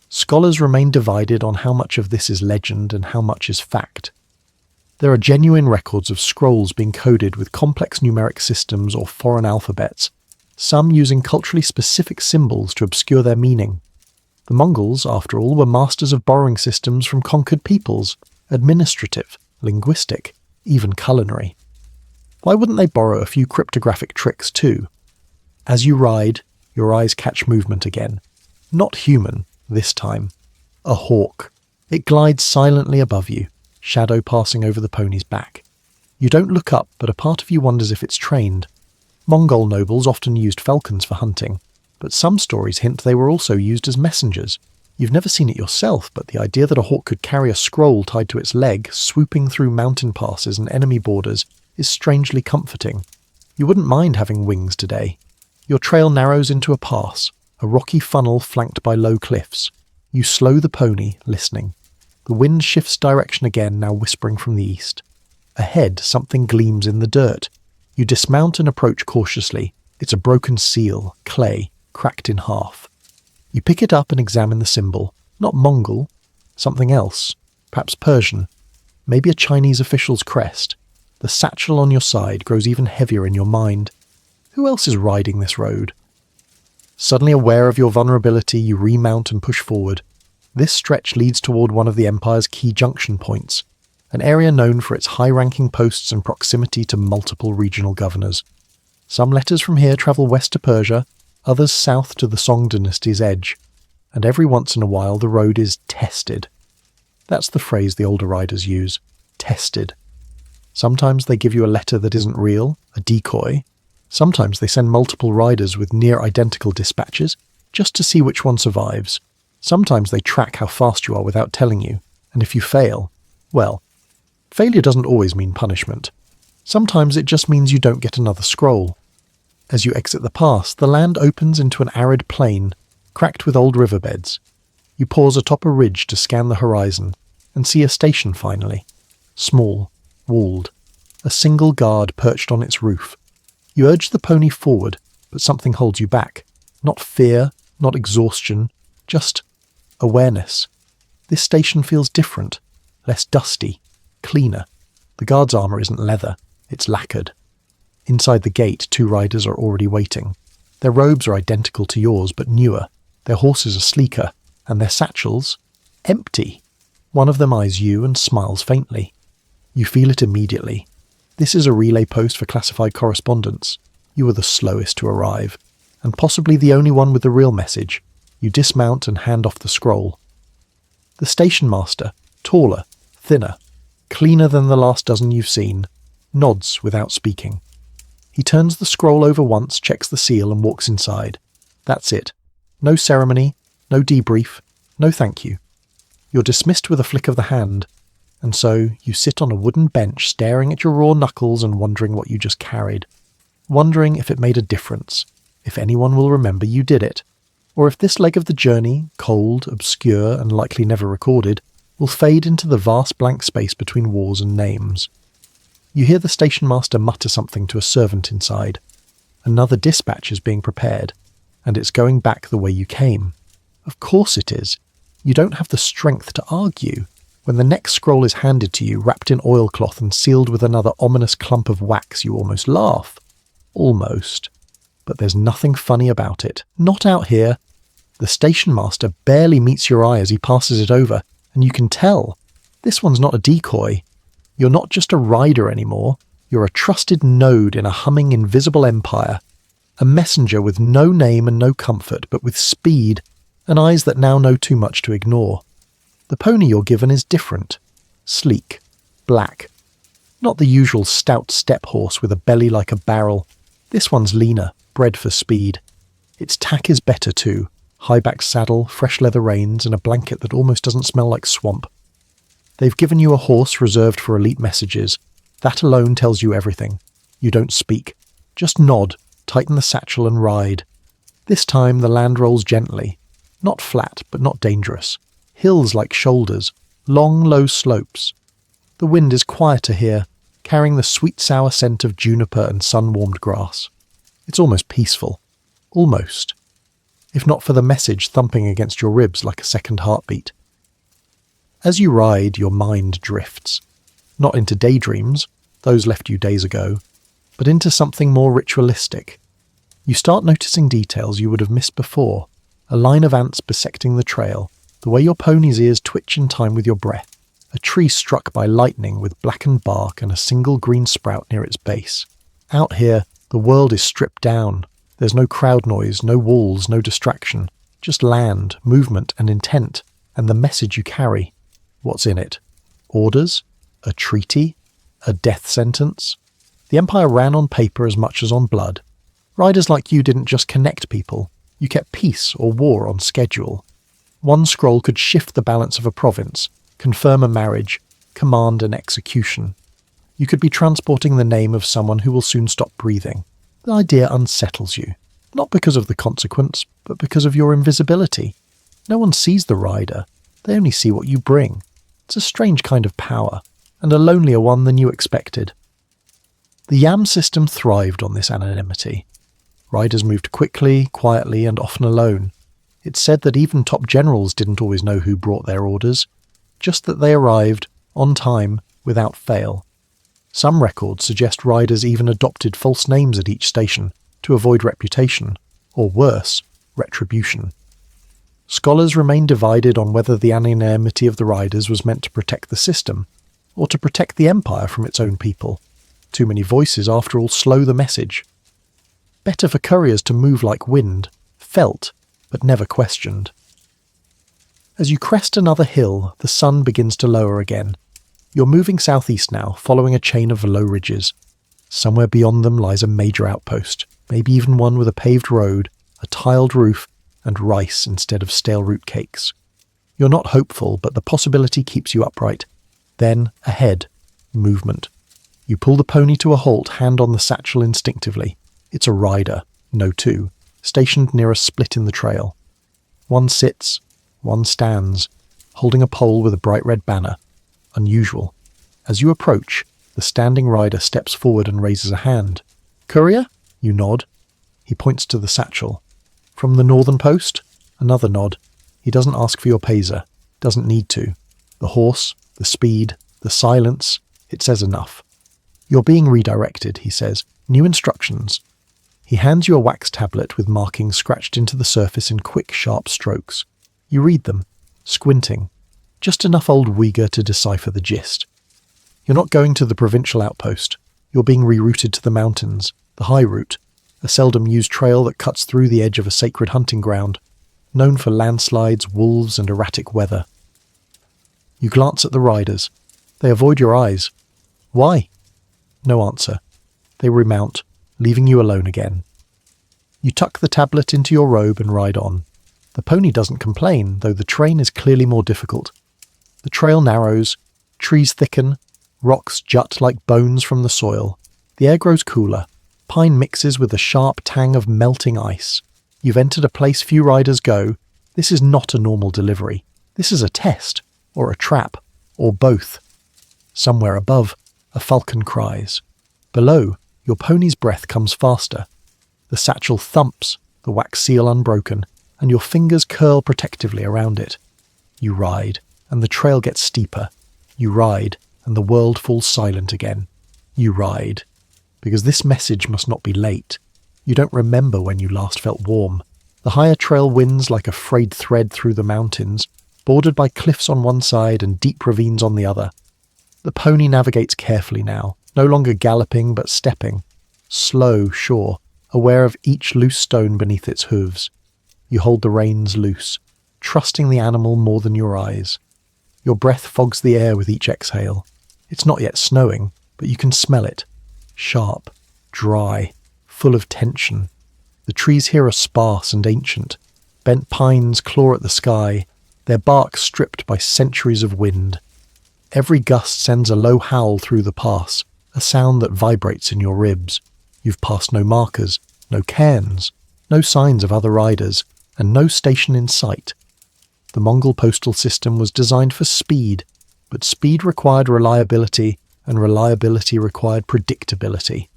Scholars remain divided on how much of this is legend and how much is fact. There are genuine records of scrolls being coded with complex numeric systems or foreign alphabets, some using culturally specific symbols to obscure their meaning. The Mongols, after all, were masters of borrowing systems from conquered peoples, administrative, linguistic, even culinary. Why wouldn't they borrow a few cryptographic tricks too? As you ride, your eyes catch movement again. Not human, this time. A hawk. It glides silently above you, shadow passing over the pony's back. You don't look up, but a part of you wonders if it's trained. Mongol nobles often used falcons for hunting, but some stories hint they were also used as messengers. You've never seen it yourself, but the idea that a hawk could carry a scroll tied to its leg, swooping through mountain passes and enemy borders, is strangely comforting. You wouldn't mind having wings today. Your trail narrows into a pass, a rocky funnel flanked by low cliffs. You slow the pony, listening. The wind shifts direction again, now whispering from the east. Ahead, something gleams in the dirt. You dismount and approach cautiously. It's a broken seal, clay, cracked in half. You pick it up and examine the symbol. Not Mongol, something else. Perhaps Persian. Maybe a Chinese official's crest. The satchel on your side grows even heavier in your mind. Who else is riding this road? Suddenly aware of your vulnerability, you remount and push forward. This stretch leads toward one of the Empire's key junction points, an area known for its high-ranking posts and proximity to multiple regional governors. Some letters from here travel west to Persia, others south to the Song dynasty's edge, and every once in a while the road is tested. That's the phrase the older riders use, tested. Sometimes they give you a letter that isn't real, a decoy. Sometimes they send multiple riders with near-identical dispatches, just to see which one survives. Sometimes they track how fast you are without telling you, and if you fail, well, failure doesn't always mean punishment. Sometimes it just means you don't get another scroll. As you exit the pass, the land opens into an arid plain, cracked with old riverbeds. You pause atop a ridge to scan the horizon, and see a station finally. Small, walled, a single guard perched on its roof. You urge the pony forward, but something holds you back. Not fear, not exhaustion, just awareness. This station feels different, less dusty, cleaner. The guard's armour isn't leather, it's lacquered. Inside the gate, 2 riders are already waiting. Their robes are identical to yours, but newer. Their horses are sleeker, and their satchels empty. One of them eyes you and smiles faintly. You feel it immediately. This is a relay post for classified correspondence. You are the slowest to arrive, and possibly the only one with the real message. You dismount and hand off the scroll. The station master, taller, thinner, cleaner than the last dozen you've seen, nods without speaking. He turns the scroll over once, checks the seal, and walks inside. That's it. No ceremony, no debrief, no thank you. You're dismissed with a flick of the hand, and so you sit on a wooden bench staring at your raw knuckles and wondering what you just carried. Wondering if it made a difference, if anyone will remember you did it, or if this leg of the journey, cold, obscure, and likely never recorded, will fade into the vast blank space between wars and names. You hear the station master mutter something to a servant inside. Another dispatch is being prepared, and it's going back the way you came. Of course it is. You don't have the strength to argue. When the next scroll is handed to you, wrapped in oilcloth and sealed with another ominous clump of wax, you almost laugh. Almost. But there's nothing funny about it. Not out here. The station master barely meets your eye as he passes it over, and you can tell. This one's not a decoy. You're not just a rider anymore. You're a trusted node in a humming invisible empire. A messenger with no name and no comfort, but with speed, and eyes that now know too much to ignore. The pony you're given is different. Sleek. Black. Not the usual stout steppe horse with a belly like a barrel. This one's leaner, bred for speed. Its tack is better too. High-back saddle, fresh leather reins, and a blanket that almost doesn't smell like swamp. They've given you a horse reserved for elite messages. That alone tells you everything. You don't speak. Just nod, tighten the satchel and ride. This time the land rolls gently. Not flat, but not dangerous. Hills like shoulders, long, low slopes. The wind is quieter here, carrying the sweet-sour scent of juniper and sun-warmed grass. It's almost peaceful. Almost. If not for the message thumping against your ribs like a second heartbeat. As you ride, your mind drifts. Not into daydreams, those left you days ago, but into something more ritualistic. You start noticing details you would have missed before. A line of ants bisecting the trail, the way your pony's ears twitch in time with your breath, a tree struck by lightning with blackened bark and a single green sprout near its base. Out here, the world is stripped down. There's no crowd noise, no walls, no distraction. Just land, movement and intent, and the message you carry. What's in it? Orders? A treaty? A death sentence? The Empire ran on paper as much as on blood. Riders like you didn't just connect people. You kept peace or war on schedule. One scroll could shift the balance of a province, confirm a marriage, command an execution. You could be transporting the name of someone who will soon stop breathing. The idea unsettles you, not because of the consequence, but because of your invisibility. No one sees the rider. They only see what you bring. It's a strange kind of power, and a lonelier one than you expected. The Yam system thrived on this anonymity. Riders moved quickly, quietly, and often alone. It's said that even top generals didn't always know who brought their orders, just that they arrived, on time, without fail. Some records suggest riders even adopted false names at each station to avoid reputation, or worse, retribution. Scholars remain divided on whether the anonymity of the riders was meant to protect the system, or to protect the Empire from its own people. Too many voices, after all, slow the message. Better for couriers to move like wind, felt, but never questioned. As you crest another hill, the sun begins to lower again. You're moving southeast now, following a chain of low ridges. Somewhere beyond them lies a major outpost, maybe even one with a paved road, a tiled roof, and rice instead of stale root cakes. You're not hopeful, but the possibility keeps you upright. Then, ahead, movement. You pull the pony to a halt, hand on the satchel instinctively. It's a rider, no two, stationed near a split in the trail. One sits, one stands, holding a pole with a bright red banner. Unusual. As you approach, the standing rider steps forward and raises a hand. "Courier?" You nod. He points to the satchel. "From the northern post?" Another nod. He doesn't ask for your pazer. Doesn't need to. The horse, the speed, the silence, it says enough. "You're being redirected," he says. "New instructions." He hands you a wax tablet with markings scratched into the surface in quick, sharp strokes. You read them, squinting. Just enough old Uyghur to decipher the gist. You're not going to the provincial outpost. You're being rerouted to the mountains, the high route, a seldom used trail that cuts through the edge of a sacred hunting ground, known for landslides, wolves, and erratic weather. You glance at the riders. They avoid your eyes. Why? No answer. They remount, leaving you alone again. You tuck the tablet into your robe and ride on. The pony doesn't complain, though the terrain is clearly more difficult. The trail narrows, trees thicken, rocks jut like bones from the soil. The air grows cooler. Pine mixes with the sharp tang of melting ice. You've entered a place few riders go. This is not a normal delivery. This is a test, or a trap, or both. Somewhere above, a falcon cries. Below, your pony's breath comes faster. The satchel thumps, the wax seal unbroken, and your fingers curl protectively around it. You ride, and the trail gets steeper. You ride, and the world falls silent again. You ride. Because this message must not be late. You don't remember when you last felt warm. The higher trail winds like a frayed thread through the mountains, bordered by cliffs on one side and deep ravines on the other. The pony navigates carefully now, no longer galloping but stepping. Slow, sure, aware of each loose stone beneath its hooves. You hold the reins loose, trusting the animal more than your eyes. Your breath fogs the air with each exhale. It's not yet snowing, but you can smell it. Sharp, dry, full of tension. The trees here are sparse and ancient. Bent pines claw at the sky, their bark stripped by centuries of wind. Every gust sends a low howl through the pass, a sound that vibrates in your ribs. You've passed no markers, no cairns, no signs of other riders, and no station in sight. The Mongol postal system was designed for speed, but speed required reliability, and reliability required predictability.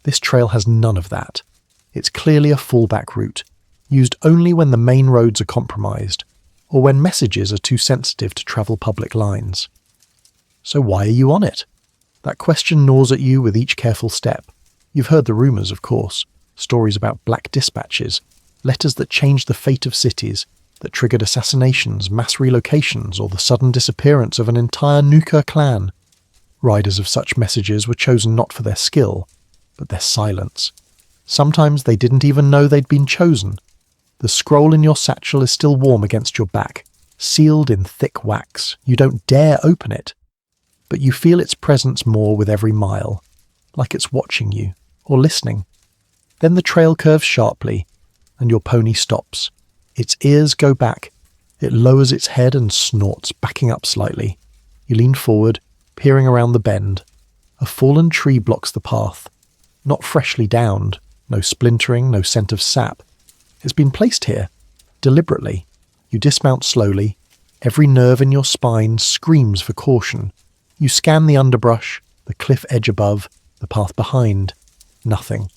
This trail has none of that. It's clearly a fallback route, used only when the main roads are compromised, or when messages are too sensitive to travel public lines. So why are you on it? That question gnaws at you with each careful step. You've heard the rumours, of course, stories about black dispatches, letters that changed the fate of cities, that triggered assassinations, mass relocations, or the sudden disappearance of an entire Nuka clan. Riders of such messages were chosen not for their skill, but their silence. Sometimes they didn't even know they'd been chosen. The scroll in your satchel is still warm against your back, sealed in thick wax. You don't dare open it. But you feel its presence more with every mile, like it's watching you, or listening. Then the trail curves sharply, and your pony stops. Its ears go back. It lowers its head and snorts, backing up slightly. You lean forward, peering around the bend. A fallen tree blocks the path. Not freshly downed, no splintering, no scent of sap. It's been placed here, deliberately. You dismount slowly. Every nerve in your spine screams for caution. You scan the underbrush, the cliff edge above, the path behind. Nothing.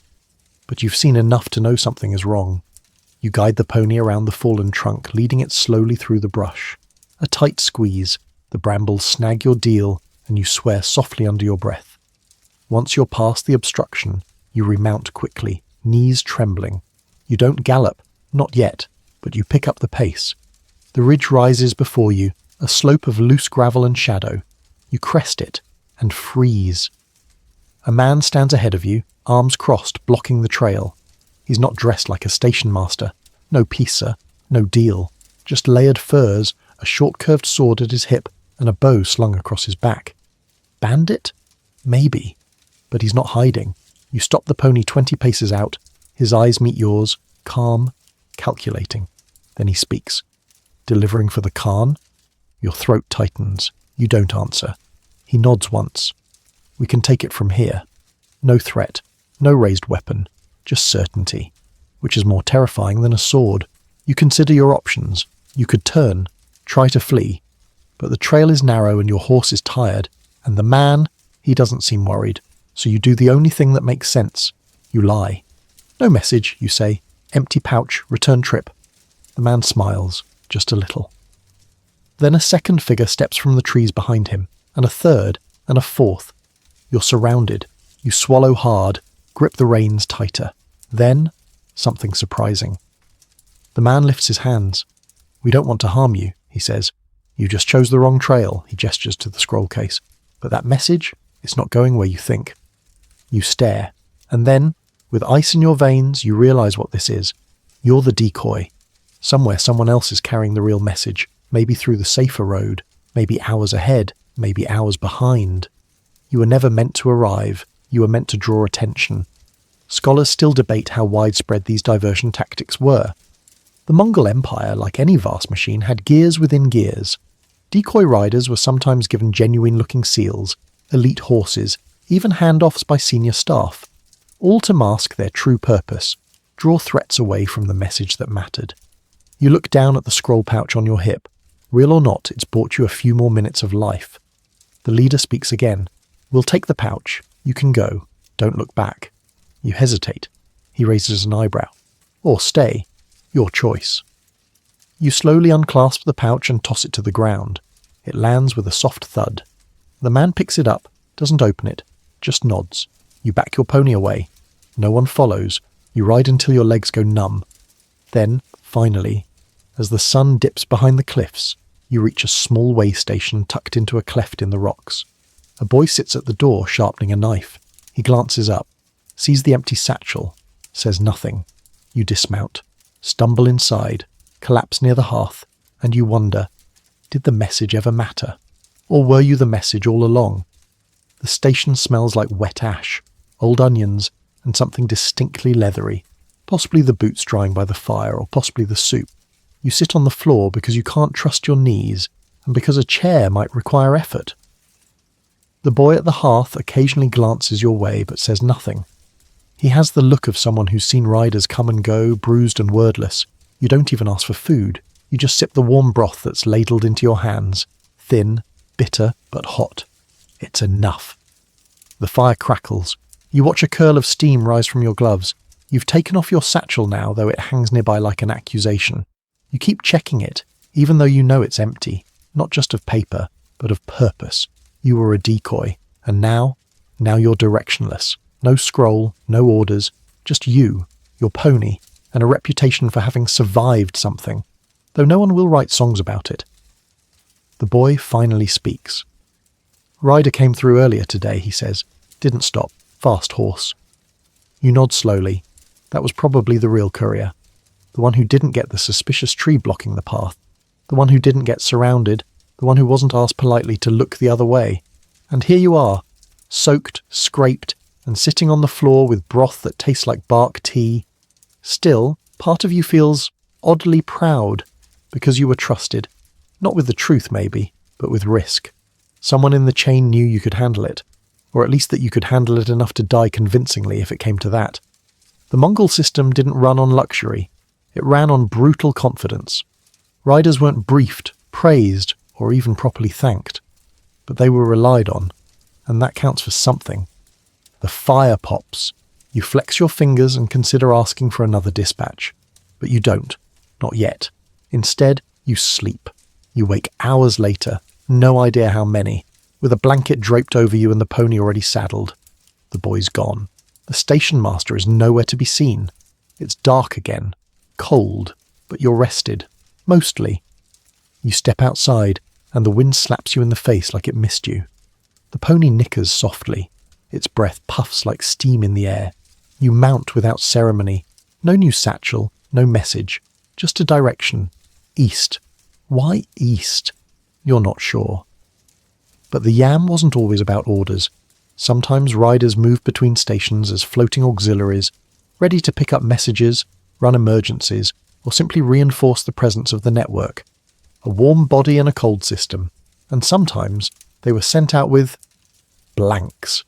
But you've seen enough to know something is wrong. You guide the pony around the fallen trunk, leading it slowly through the brush. A tight squeeze. The brambles snag your deal, and you swear softly under your breath. Once you're past the obstruction, you remount quickly, knees trembling. You don't gallop, not yet, but you pick up the pace. The ridge rises before you, a slope of loose gravel and shadow. You crest it, and freeze. A man stands ahead of you, arms crossed, blocking the trail. He's not dressed like a station master. No pisa, no deal. Just layered furs, a short curved sword at his hip, and a bow slung across his back. Bandit? Maybe. But he's not hiding. You stop the pony 20 paces out. His eyes meet yours, calm, calculating. Then he speaks. Delivering for the Khan? Your throat tightens. You don't answer. He nods once. We can take it from here. No threat, no raised weapon, just certainty, which is more terrifying than a sword. You consider your options. You could turn, try to flee, but the trail is narrow and your horse is tired, and the man, he doesn't seem worried, so you do the only thing that makes sense. You lie. No message, you say. Empty pouch, return trip. The man smiles, just a little. Then a second figure steps from the trees behind him, and a third, and a fourth. You're surrounded. You swallow hard, grip the reins tighter. Then, something surprising. The man lifts his hands. We don't want to harm you, he says. You just chose the wrong trail, he gestures to the scroll case. But that message, it's not going where you think. You stare, and then, with ice in your veins, you realize what this is. You're the decoy. Somewhere someone else is carrying the real message. Maybe through the safer road, maybe hours ahead, maybe hours behind. You were never meant to arrive, you were meant to draw attention. Scholars still debate how widespread these diversion tactics were. The Mongol Empire, like any vast machine, had gears within gears. Decoy riders were sometimes given genuine-looking seals, elite horses, even handoffs by senior staff, all to mask their true purpose, draw threats away from the message that mattered. You look down at the scroll pouch on your hip. Real or not, it's bought you a few more minutes of life. The leader speaks again. We'll take the pouch. You can go. Don't look back. You hesitate. He raises an eyebrow. Or stay. Your choice. You slowly unclasp the pouch and toss it to the ground. It lands with a soft thud. The man picks it up, doesn't open it, just nods. You back your pony away. No one follows. You ride until your legs go numb. Then, finally, as the sun dips behind the cliffs, you reach a small way station tucked into a cleft in the rocks. A boy sits at the door sharpening a knife. He glances up, sees the empty satchel, says nothing. You dismount, stumble inside, collapse near the hearth, and you wonder, did the message ever matter? Or were you the message all along? The station smells like wet ash, old onions, and something distinctly leathery, possibly the boots drying by the fire, or possibly the soup. You sit on the floor because you can't trust your knees, and because a chair might require effort. The boy at the hearth occasionally glances your way but says nothing. He has the look of someone who's seen riders come and go, bruised and wordless. You don't even ask for food. You just sip the warm broth that's ladled into your hands. Thin, bitter, but hot. It's enough. The fire crackles. You watch a curl of steam rise from your gloves. You've taken off your satchel now, though it hangs nearby like an accusation. You keep checking it, even though you know it's empty. Not just of paper, but of purpose. You were a decoy. And now you're directionless. No scroll, no orders. Just you, your pony, and a reputation for having survived something. Though no one will write songs about it. The boy finally speaks. Ryder came through earlier today, he says. Didn't stop. Fast horse. You nod slowly. That was probably the real courier. The one who didn't get the suspicious tree blocking the path. The one who didn't get surrounded. The one who wasn't asked politely to look the other way. And here you are, soaked, scraped, and sitting on the floor with broth that tastes like bark tea. Still, part of you feels oddly proud because you were trusted. Not with the truth, maybe, but with risk. Someone in the chain knew you could handle it, or at least that you could handle it enough to die convincingly if it came to that. The Mongol system didn't run on luxury. It ran on brutal confidence. Riders weren't briefed, praised, or even properly thanked. But they were relied on, and that counts for something. The fire pops. You flex your fingers and consider asking for another dispatch. But you don't. Not yet. Instead, you sleep. You wake hours later, no idea how many, with a blanket draped over you and the pony already saddled. The boy's gone. The station master is nowhere to be seen. It's dark again. Cold, but you're rested. Mostly. You step outside, and the wind slaps you in the face like it missed you. The pony nickers softly. Its breath puffs like steam in the air. You mount without ceremony. No new satchel, no message. Just a direction. East. Why east? You're not sure. But the yam wasn't always about orders. Sometimes riders moved between stations as floating auxiliaries, ready to pick up messages, run emergencies, or simply reinforce the presence of the network. A warm body and a cold system. And sometimes they were sent out with blanks.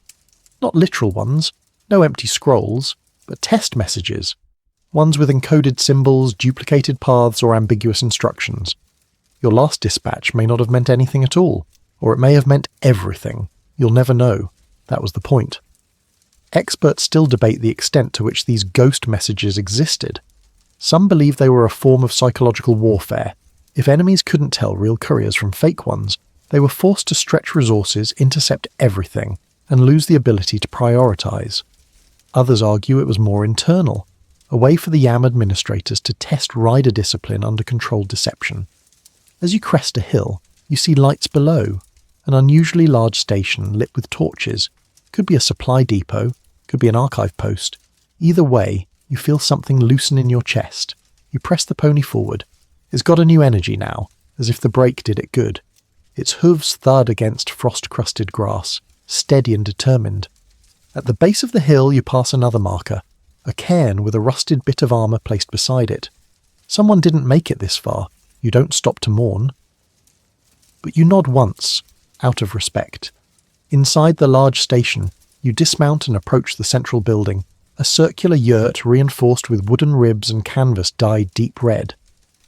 Not literal ones, no empty scrolls, but test messages. Ones with encoded symbols, duplicated paths, or ambiguous instructions. Your last dispatch may not have meant anything at all, or it may have meant everything. You'll never know. That was the point. Experts still debate the extent to which these ghost messages existed. Some believe they were a form of psychological warfare. If enemies couldn't tell real couriers from fake ones, they were forced to stretch resources, intercept everything, and lose the ability to prioritize. Others argue it was more internal, a way for the YAM administrators to test rider discipline under controlled deception. As you crest a hill, you see lights below, an unusually large station lit with torches. Could be a supply depot, could be an archive post. Either way, you feel something loosen in your chest. You press the pony forward. It's got a new energy now, as if the brake did it good. Its hooves thud against frost-crusted grass, steady and determined. At the base of the hill you pass another marker, a cairn with a rusted bit of armour placed beside it. Someone didn't make it this far. You don't stop to mourn. But you nod once, out of respect. Inside the large station, you dismount and approach the central building, a circular yurt reinforced with wooden ribs and canvas dyed deep red.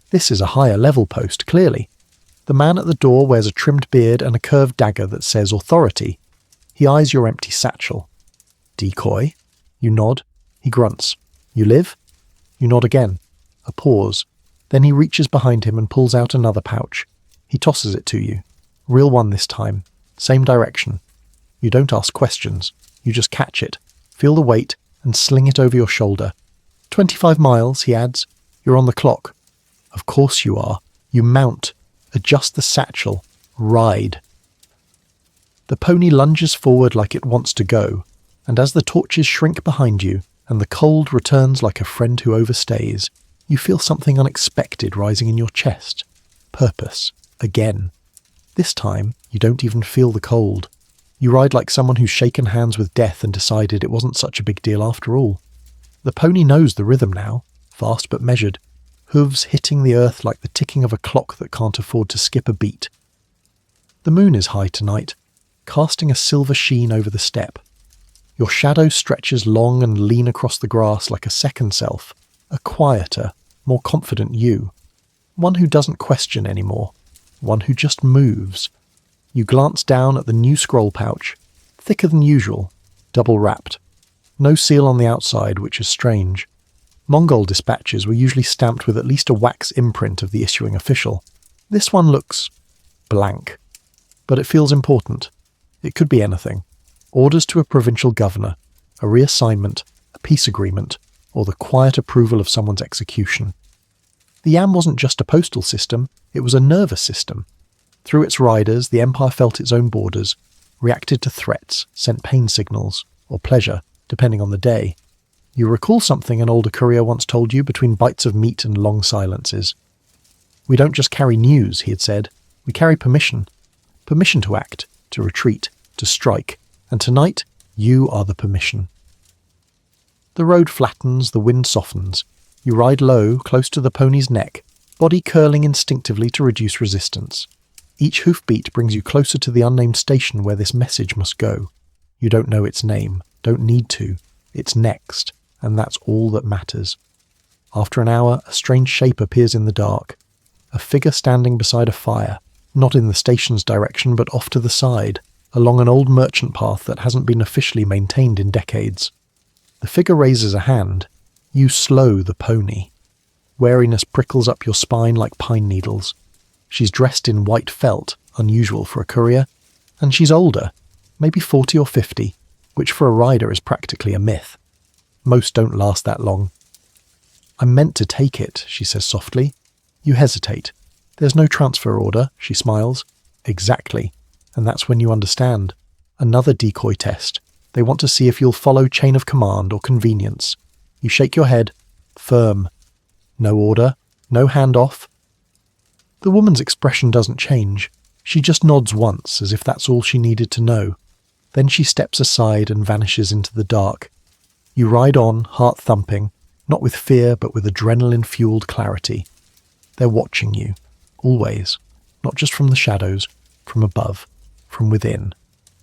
This is a higher level post, clearly. The man at the door wears a trimmed beard and a curved dagger that says authority. He eyes your empty satchel. Decoy? You nod. He grunts. You live? You nod again. A pause. Then he reaches behind him and pulls out another pouch. He tosses it to you. Real one this time. Same direction. You don't ask questions. You just catch it, feel the weight, and sling it over your shoulder. 25 miles, he adds. You're on the clock. Of course you are. You mount. Adjust the satchel. Ride. The pony lunges forward like it wants to go, and as the torches shrink behind you, and the cold returns like a friend who overstays, you feel something unexpected rising in your chest. Purpose. Again. This time, you don't even feel the cold. You ride like someone who's shaken hands with death and decided it wasn't such a big deal after all. The pony knows the rhythm now, fast but measured, hooves hitting the earth like the ticking of a clock that can't afford to skip a beat. The moon is high tonight, casting a silver sheen over the steppe. Your shadow stretches long and lean across the grass like a second self, a quieter, more confident you. One who doesn't question anymore. One who just moves. You glance down at the new scroll pouch, thicker than usual, double wrapped. No seal on the outside, which is strange. Mongol dispatches were usually stamped with at least a wax imprint of the issuing official. This one looks blank. But it feels important. It could be anything. Orders to a provincial governor, a reassignment, a peace agreement, or the quiet approval of someone's execution. The Yam wasn't just a postal system, it was a nervous system. Through its riders, the Empire felt its own borders, reacted to threats, sent pain signals, or pleasure, depending on the day. You recall something an older courier once told you between bites of meat and long silences. "We don't just carry news," he had said. "We carry permission. Permission to act, to retreat, to strike. And tonight, you are the permission." The road flattens, the wind softens. You ride low, close to the pony's neck, body curling instinctively to reduce resistance. Each hoofbeat brings you closer to the unnamed station where this message must go. You don't know its name, don't need to. It's next, and that's all that matters. After an hour, a strange shape appears in the dark. A figure standing beside a fire, not in the station's direction but off to the side, along an old merchant path that hasn't been officially maintained in decades. The figure raises a hand. You slow the pony. Wariness prickles up your spine like pine needles. She's dressed in white felt, unusual for a courier, and she's older, maybe 40 or 50, which for a rider is practically a myth. Most don't last that long. "I'm meant to take it," she says softly. You hesitate. "There's no transfer order," she smiles. "Exactly. And that's when you understand. Another decoy test. They want to see if you'll follow chain of command or convenience. You shake your head. Firm. No order. No handoff. The woman's expression doesn't change. She just nods once, as if that's all she needed to know. Then she steps aside and vanishes into the dark. You ride on, heart thumping, not with fear but with adrenaline-fueled clarity. They're watching you. Always. Not just from the shadows. From above. From within.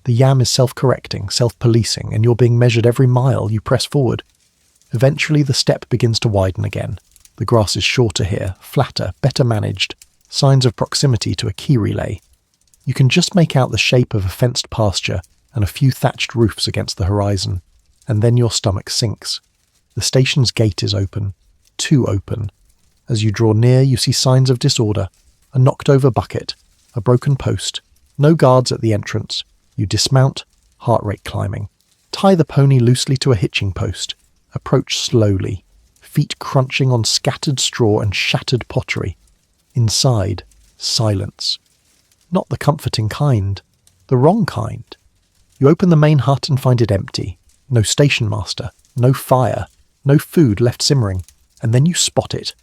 The Yam is self-correcting, self-policing, and you're being measured every mile you press forward. Eventually the step begins to widen again. The grass is shorter here, flatter, better managed. Signs of proximity to a key relay. You can just make out the shape of a fenced pasture and a few thatched roofs against the horizon. And then your stomach sinks. The station's gate is open. Too open. As you draw near, you see signs of disorder. A knocked-over bucket. A broken post. No guards at the entrance. You dismount, heart rate climbing. Tie the pony loosely to a hitching post. Approach slowly. Feet crunching on scattered straw and shattered pottery. Inside, silence. Not the comforting kind. The wrong kind. You open the main hut and find it empty. No station master. No fire. No food left simmering. And then you spot it.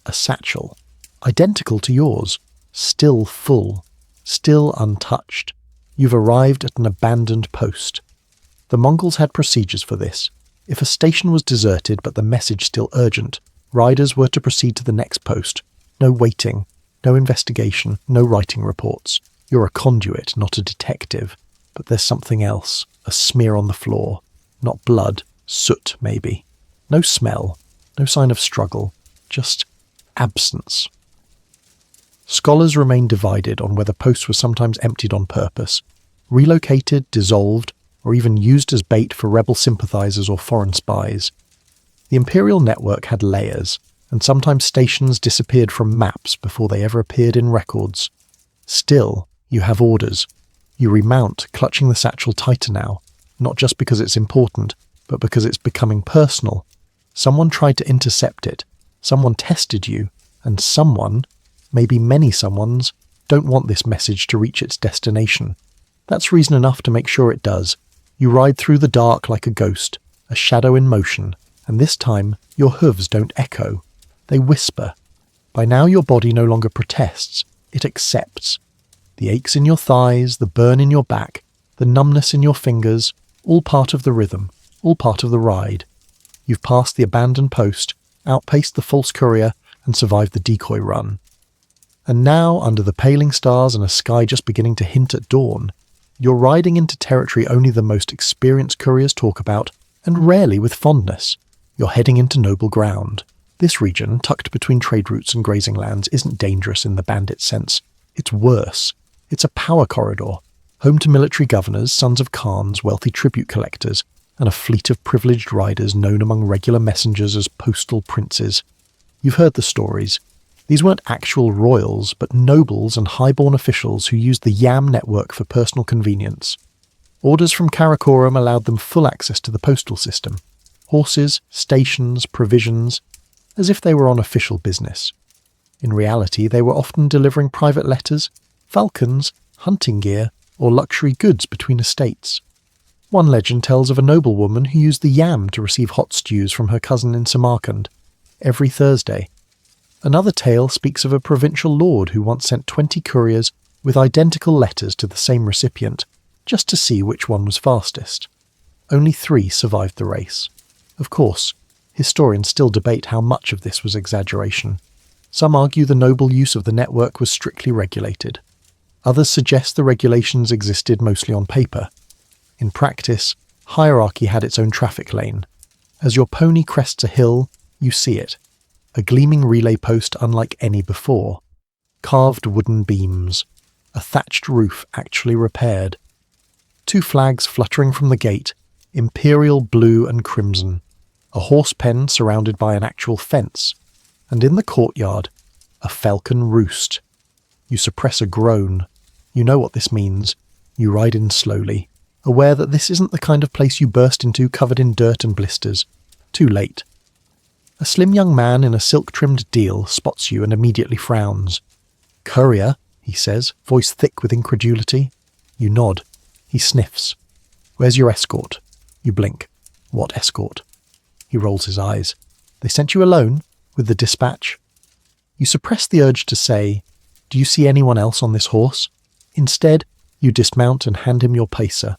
A satchel. Identical to yours. Still full. Still untouched. You've arrived at an abandoned post. The Mongols had procedures for this. If a station was deserted but the message still urgent, riders were to proceed to the next post. No waiting, no investigation, no writing reports. You're a conduit, not a detective. But there's something else, a smear on the floor. Not blood, soot maybe. No smell, no sign of struggle, just absence. Scholars remain divided on whether posts were sometimes emptied on purpose, relocated, dissolved, or even used as bait for rebel sympathizers or foreign spies. The Imperial network had layers, and sometimes stations disappeared from maps before they ever appeared in records. Still, you have orders. You remount, clutching the satchel tighter now, not just because it's important, but because it's becoming personal. Someone tried to intercept it, someone tested you, and someone, maybe many someones, don't want this message to reach its destination. That's reason enough to make sure it does. You ride through the dark like a ghost, a shadow in motion, and this time your hooves don't echo. They whisper. By now your body no longer protests, it accepts. The aches in your thighs, the burn in your back, the numbness in your fingers, all part of the rhythm, all part of the ride. You've passed the abandoned post, outpaced the false courier, and survived the decoy run. And now, under the paling stars and a sky just beginning to hint at dawn, you're riding into territory only the most experienced couriers talk about, and rarely with fondness. You're heading into noble ground. This region, tucked between trade routes and grazing lands, isn't dangerous in the bandit sense. It's worse. It's a power corridor, home to military governors, sons of Khans, wealthy tribute collectors, and a fleet of privileged riders known among regular messengers as postal princes. You've heard the stories. These weren't actual royals, but nobles and highborn officials who used the Yam network for personal convenience. Orders from Karakoram allowed them full access to the postal system. Horses, stations, provisions, as if they were on official business. In reality, they were often delivering private letters, falcons, hunting gear, or luxury goods between estates. One legend tells of a noblewoman who used the Yam to receive hot stews from her cousin in Samarkand every Thursday. Another tale speaks of a provincial lord who once sent 20 couriers with identical letters to the same recipient, just to see which one was fastest. Only 3 survived the race. Of course, historians still debate how much of this was exaggeration. Some argue the noble use of the network was strictly regulated. Others suggest the regulations existed mostly on paper. In practice, hierarchy had its own traffic lane. As your pony crests a hill, you see it. A gleaming relay post unlike any before. Carved wooden beams. A thatched roof actually repaired. 2 flags fluttering from the gate, Imperial blue and crimson. A horse pen surrounded by an actual fence. And in the courtyard, a falcon roost. You suppress a groan. You know what this means. You ride in slowly, aware that this isn't the kind of place you burst into covered in dirt and blisters. Too late. A slim young man in a silk-trimmed deal spots you and immediately frowns. "Courier," he says, voice thick with incredulity. You nod. He sniffs. "Where's your escort?" You blink. "What escort?" He rolls his eyes. "They sent you alone? With the dispatch?" You suppress the urge to say, "Do you see anyone else on this horse?" Instead, you dismount and hand him your pacer.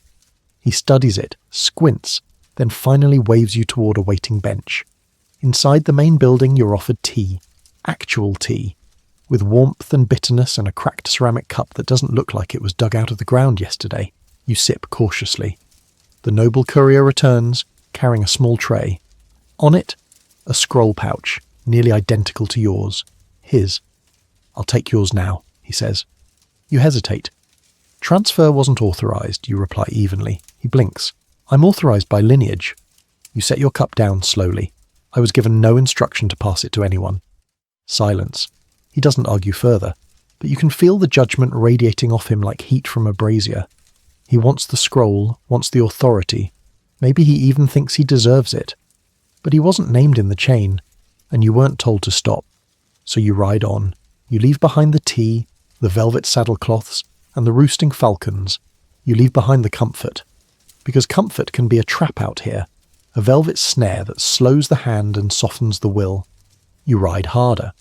He studies it, squints, then finally waves you toward a waiting bench. Inside the main building, you're offered tea. Actual tea. With warmth and bitterness and a cracked ceramic cup that doesn't look like it was dug out of the ground yesterday. You sip cautiously. The noble courier returns, carrying a small tray. On it, a scroll pouch, nearly identical to yours. His. "I'll take yours now," he says. You hesitate. "Transfer wasn't authorized," you reply evenly. He blinks. "I'm authorized by lineage." You set your cup down slowly. "I was given no instruction to pass it to anyone." Silence. He doesn't argue further, but you can feel the judgment radiating off him like heat from a brazier. He wants the scroll, wants the authority. Maybe he even thinks he deserves it. But he wasn't named in the chain, and you weren't told to stop. So you ride on. You leave behind the tea, the velvet saddlecloths, and the roosting falcons. You leave behind the comfort. Because comfort can be a trap out here, a velvet snare that slows the hand and softens the will. You ride harder.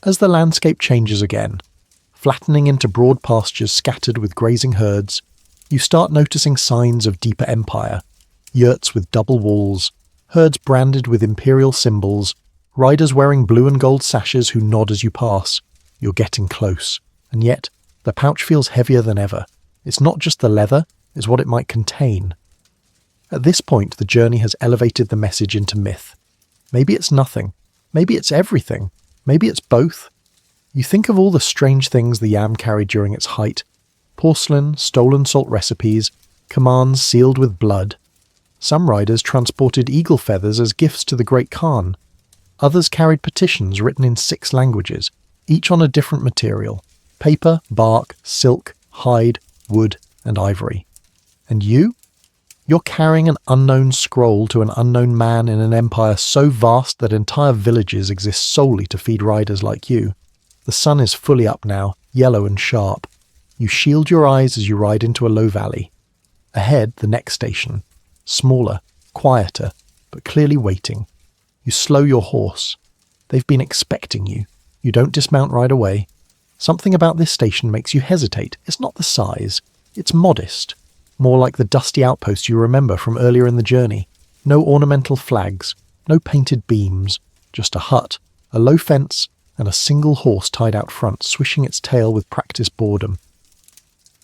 As the landscape changes again, flattening into broad pastures scattered with grazing herds, you start noticing signs of deeper empire, yurts with double walls, herds branded with imperial symbols, riders wearing blue and gold sashes who nod as you pass. You're getting close, and yet the pouch feels heavier than ever. It's not just the leather, it's what it might contain. At this point, the journey has elevated the message into myth. Maybe it's nothing. Maybe it's everything. Maybe it's both. You think of all the strange things the Yam carried during its height. Porcelain, stolen salt recipes, commands sealed with blood. Some riders transported eagle feathers as gifts to the Great Khan. Others carried petitions written in 6 languages, each on a different material: paper, bark, silk, hide, wood, and ivory. And you? You're carrying an unknown scroll to an unknown man in an empire so vast that entire villages exist solely to feed riders like you. The sun is fully up now, yellow and sharp. You shield your eyes as you ride into a low valley. Ahead, the next station. Smaller, quieter, but clearly waiting. You slow your horse. They've been expecting you. You don't dismount right away. Something about this station makes you hesitate. It's not the size. It's modest. More like the dusty outpost you remember from earlier in the journey. No ornamental flags, no painted beams, just a hut, a low fence, and a single horse tied out front, swishing its tail with practiced boredom.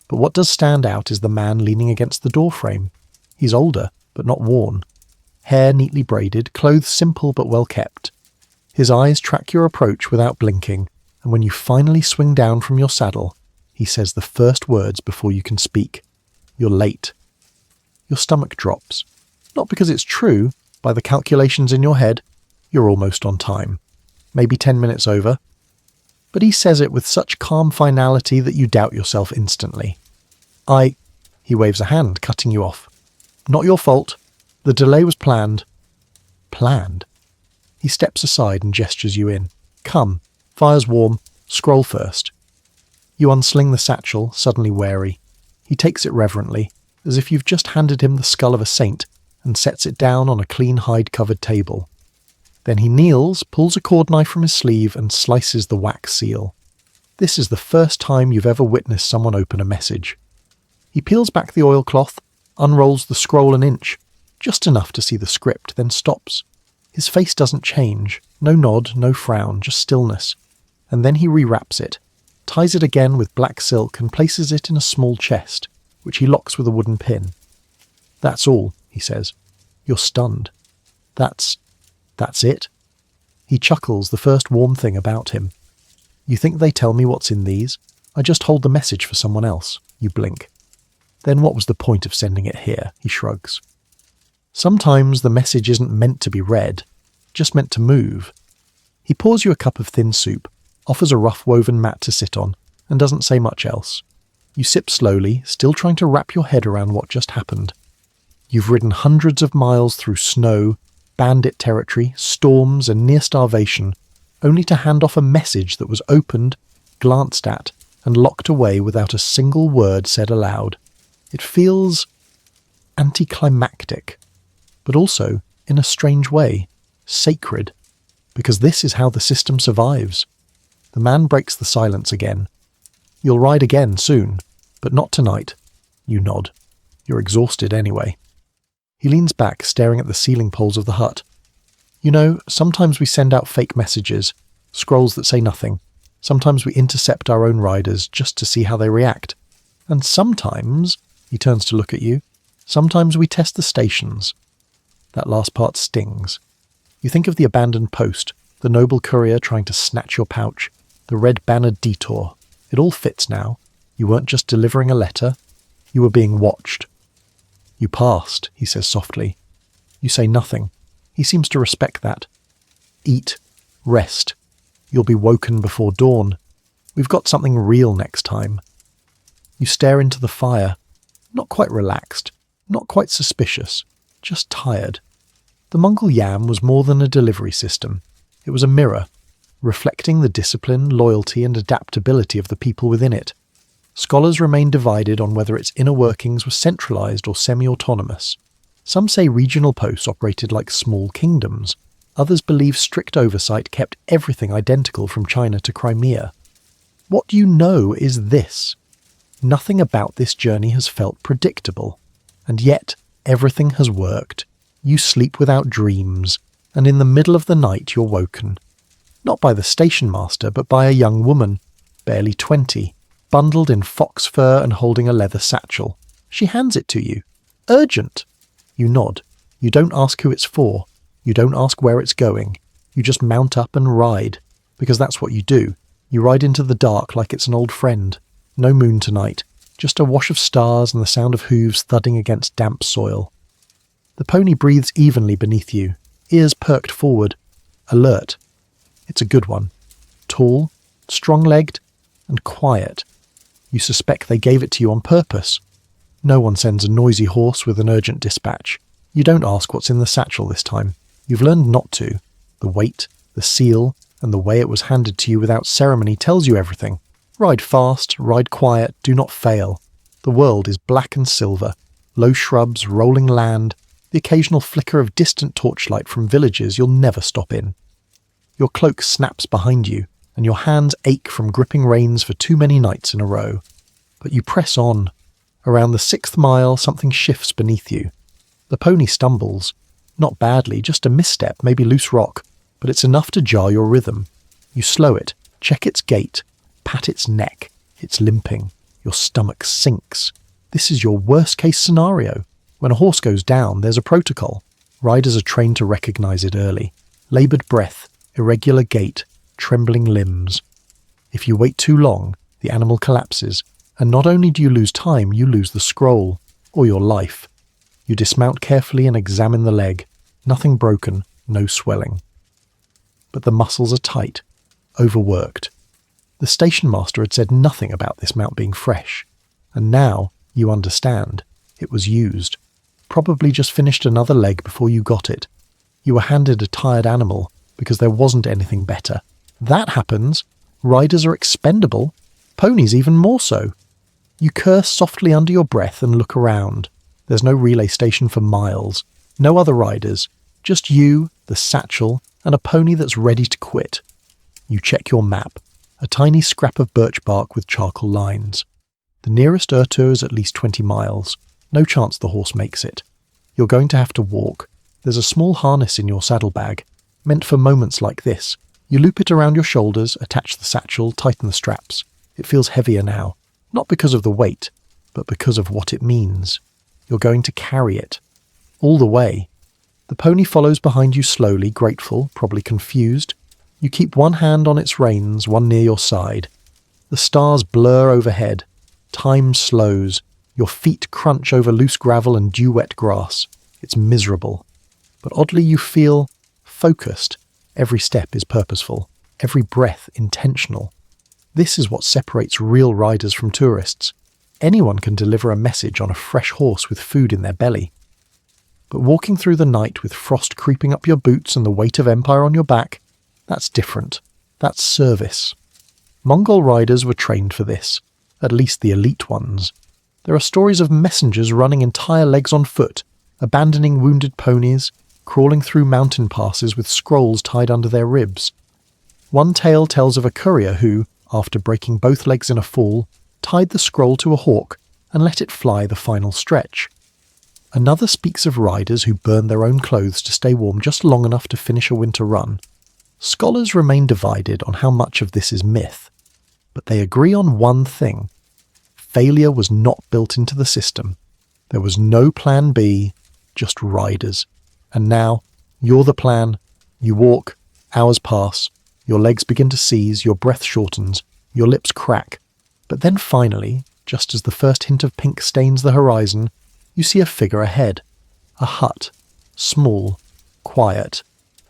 But what does stand out is the man leaning against the doorframe. He's older, but not worn. Hair neatly braided, clothes simple but well kept. His eyes track your approach without blinking, and when you finally swing down from your saddle, he says the first words before you can speak. You're late. Your stomach drops. Not because it's true. By the calculations in your head, you're almost on time. Maybe 10 minutes over. But he says it with such calm finality that you doubt yourself instantly. He waves a hand, cutting you off. Not your fault. The delay was planned. Planned? He steps aside and gestures you in. Come, fire's warm, scroll first. You unsling the satchel, suddenly wary. He takes it reverently, as if you've just handed him the skull of a saint, and sets it down on a clean hide-covered table. Then he kneels, pulls a cord knife from his sleeve, and slices the wax seal. This is the first time you've ever witnessed someone open a message. He peels back the oilcloth, unrolls the scroll an inch, just enough to see the script, then stops. His face doesn't change, no nod, no frown, just stillness. And then he rewraps it, ties it again with black silk and places it in a small chest, which he locks with a wooden pin. That's all, he says. You're stunned. That's it? He chuckles, the first warm thing about him. You think they tell me what's in these? I just hold the message for someone else. You blink. Then what was the point of sending it here? He shrugs. Sometimes the message isn't meant to be read, just meant to move. He pours you a cup of thin soup, offers a rough woven mat to sit on, and doesn't say much else. You sip slowly, still trying to wrap your head around what just happened. You've ridden hundreds of miles through snow, bandit territory, storms, and near starvation, only to hand off a message that was opened, glanced at, and locked away without a single word said aloud. It feels anticlimactic, but also, in a strange way, sacred, because this is how the system survives. The man breaks the silence again. You'll ride again soon, but not tonight. You nod. You're exhausted anyway. He leans back, staring at the ceiling poles of the hut. You know, sometimes we send out fake messages, scrolls that say nothing. Sometimes we intercept our own riders just to see how they react. And sometimes, he turns to look at you, sometimes we test the stations. That last part stings. You think of the abandoned post, the noble courier trying to snatch your pouch, the red-bannered detour. It all fits now. You weren't just delivering a letter. You were being watched. You passed, he says softly. You say nothing. He seems to respect that. Eat. Rest. You'll be woken before dawn. We've got something real next time. You stare into the fire. Not quite relaxed. Not quite suspicious. Just tired. The Mongol yam was more than a delivery system. It was a mirror, reflecting the discipline, loyalty, and adaptability of the people within it. Scholars remain divided on whether its inner workings were centralized or semi-autonomous. Some say regional posts operated like small kingdoms. Others believe strict oversight kept everything identical from China to Crimea. What you know is this. Nothing about this journey has felt predictable. And yet, everything has worked. You sleep without dreams, and in the middle of the night you're woken. Not by the station master, but by a young woman, barely 20, bundled in fox fur and holding a leather satchel. She hands it to you. Urgent! You nod. You don't ask who it's for. You don't ask where it's going. You just mount up and ride, because that's what you do. You ride into the dark like it's an old friend. No moon tonight, just a wash of stars and the sound of hooves thudding against damp soil. The pony breathes evenly beneath you, ears perked forward, alert. It's a good one. Tall, strong-legged, and quiet. You suspect they gave it to you on purpose. No one sends a noisy horse with an urgent dispatch. You don't ask what's in the satchel this time. You've learned not to. The weight, the seal, and the way it was handed to you without ceremony tells you everything. Ride fast, ride quiet, do not fail. The world is black and silver. Low shrubs, rolling land, the occasional flicker of distant torchlight from villages you'll never stop in. Your cloak snaps behind you, and your hands ache from gripping reins for too many nights in a row. But you press on. Around the 6th mile, something shifts beneath you. The pony stumbles. Not badly, just a misstep, maybe loose rock, but it's enough to jar your rhythm. You slow it, check its gait, pat its neck. It's limping. Your stomach sinks. This is your worst-case scenario. When a horse goes down, there's a protocol. Riders are trained to recognize it early. Laboured breath, irregular gait, trembling limbs. If you wait too long, the animal collapses, and not only do you lose time, you lose the scroll, or your life. You dismount carefully and examine the leg. Nothing broken, no swelling. But the muscles are tight, overworked. The station master had said nothing about this mount being fresh, and now you understand. It was used. Probably just finished another leg before you got it. You were handed a tired animal because there wasn't anything better. That happens. Riders are expendable. Ponies even more so. You curse softly under your breath and look around. There's no relay station for miles. No other riders. Just you, the satchel, and a pony that's ready to quit. You check your map. A tiny scrap of birch bark with charcoal lines. The nearest Urtur is at least 20 miles. No chance the horse makes it. You're going to have to walk. There's a small harness in your saddlebag, meant for moments like this. You loop it around your shoulders, attach the satchel, tighten the straps. It feels heavier now, not because of the weight, but because of what it means. You're going to carry it. All the way. The pony follows behind you slowly, grateful, probably confused. You keep one hand on its reins, one near your side. The stars blur overhead. Time slows. Your feet crunch over loose gravel and dew-wet grass. It's miserable. But oddly you feel focused. Every step is purposeful. Every breath intentional. This is what separates real riders from tourists. Anyone can deliver a message on a fresh horse with food in their belly. But walking through the night with frost creeping up your boots and the weight of empire on your back, that's different. That's service. Mongol riders were trained for this, at least the elite ones. There are stories of messengers running entire legs on foot, abandoning wounded ponies, crawling through mountain passes with scrolls tied under their ribs. One tale tells of a courier who, after breaking both legs in a fall, tied the scroll to a hawk and let it fly the final stretch. Another speaks of riders who burn their own clothes to stay warm just long enough to finish a winter run. Scholars remain divided on how much of this is myth, but they agree on one thing. Failure was not built into the system. There was no plan B, just riders. And now, you're the plan. You walk, hours pass, your legs begin to seize, your breath shortens, your lips crack. But then finally, just as the first hint of pink stains the horizon, you see a figure ahead. A hut. Small. Quiet.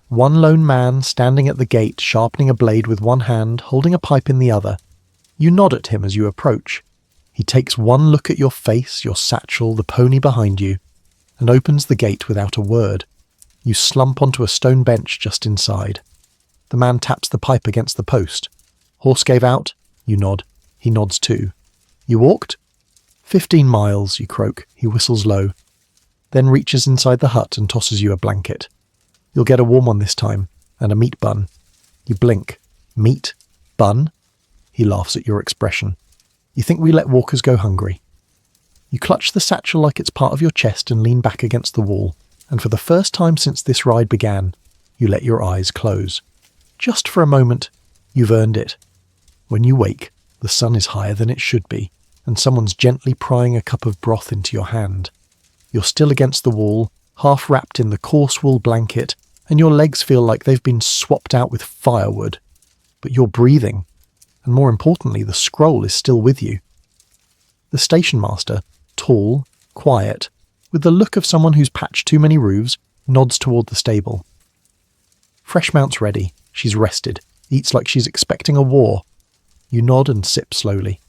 One lone man standing at the gate, sharpening a blade with one hand, holding a pipe in the other. You nod at him as you approach. He takes one look at your face, your satchel, the pony behind you, and opens the gate without a word. You slump onto a stone bench just inside. The man taps the pipe against the post. Horse gave out? You nod. He nods too. You walked? 15 miles, you croak. He whistles low. Then reaches inside the hut and tosses you a blanket. You'll get a warm one this time, and a meat bun. You blink. Meat? Bun? He laughs at your expression. You think we let walkers go hungry. You clutch the satchel like it's part of your chest and lean back against the wall, and for the first time since this ride began, you let your eyes close. Just for a moment, you've earned it. When you wake, the sun is higher than it should be, and someone's gently prying a cup of broth into your hand. You're still against the wall, half wrapped in the coarse wool blanket, and your legs feel like they've been swapped out with firewood. But you're breathing, and more importantly, the scroll is still with you. The station master, tall, quiet, with the look of someone who's patched too many roofs, nods toward the stable. Fresh mount's ready. She's rested, eats like she's expecting a war. You nod and sip slowly.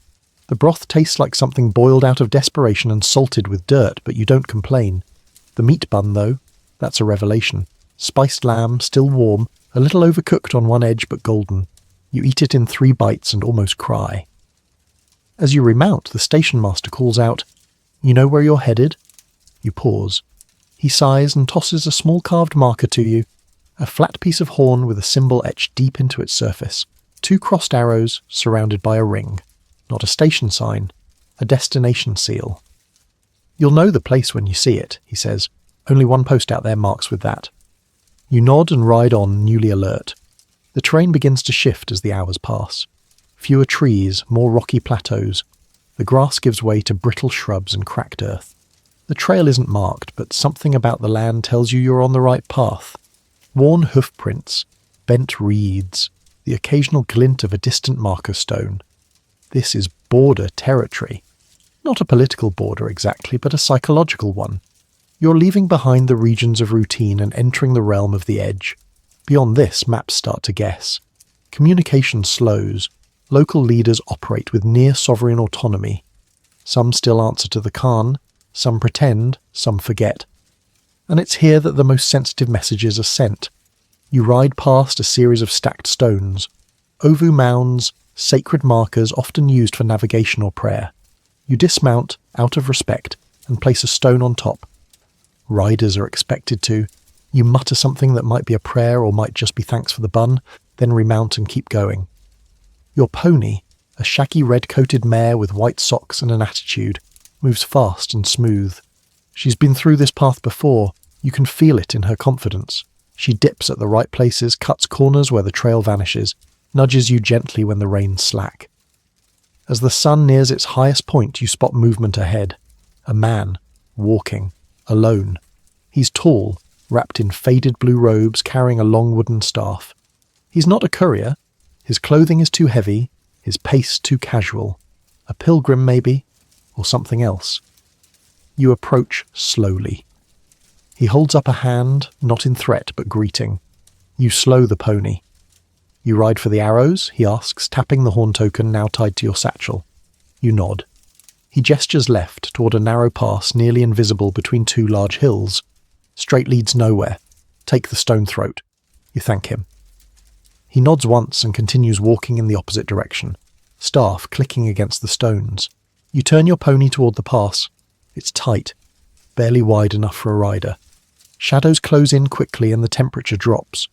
The broth tastes like something boiled out of desperation and salted with dirt, but you don't complain. The meat bun, though, that's a revelation. Spiced lamb, still warm, a little overcooked on one edge but golden. You eat it in 3 bites and almost cry. As you remount, the station master calls out, "You know where you're headed?" You pause. He sighs and tosses a small carved marker to you, a flat piece of horn with a symbol etched deep into its surface, 2 crossed arrows surrounded by a ring. Not a station sign, a destination seal. "You'll know the place when you see it," he says. "Only one post out there marks with that." You nod and ride on, newly alert. The terrain begins to shift as the hours pass. Fewer trees, more rocky plateaus. The grass gives way to brittle shrubs and cracked earth. The trail isn't marked, but something about the land tells you you're on the right path. Worn hoof prints, bent reeds, the occasional glint of a distant marker stone. This is border territory. Not a political border exactly, but a psychological one. You're leaving behind the regions of routine and entering the realm of the edge. Beyond this, maps start to guess. Communication slows. Local leaders operate with near-sovereign autonomy. Some still answer to the Khan, some pretend, some forget. And it's here that the most sensitive messages are sent. You ride past a series of stacked stones, ovu mounds, sacred markers often used for navigation or prayer. You dismount, out of respect, and place a stone on top. Riders are expected to. You mutter something that might be a prayer or might just be thanks for the bun, then remount and keep going. Your pony, a shaggy red-coated mare with white socks and an attitude, moves fast and smooth. She's been through this path before. You can feel it in her confidence. She dips at the right places, cuts corners where the trail vanishes, nudges you gently when the reins slack. As the sun nears its highest point, you spot movement ahead. A man, walking, alone. He's tall, wrapped in faded blue robes, carrying a long wooden staff. He's not a courier. His clothing is too heavy, his pace too casual. A pilgrim, maybe, or something else. You approach slowly. He holds up a hand, not in threat but greeting. You slow the pony. "You ride for the arrows?" he asks, tapping the horn token now tied to your satchel. You nod. He gestures left toward a narrow pass nearly invisible between two large hills. Straight leads nowhere. Take the stone throat. You thank him. He nods once and continues walking in the opposite direction, staff clicking against the stones. You turn your pony toward the pass. It's tight, barely wide enough for a rider. Shadows close in quickly and the temperature drops.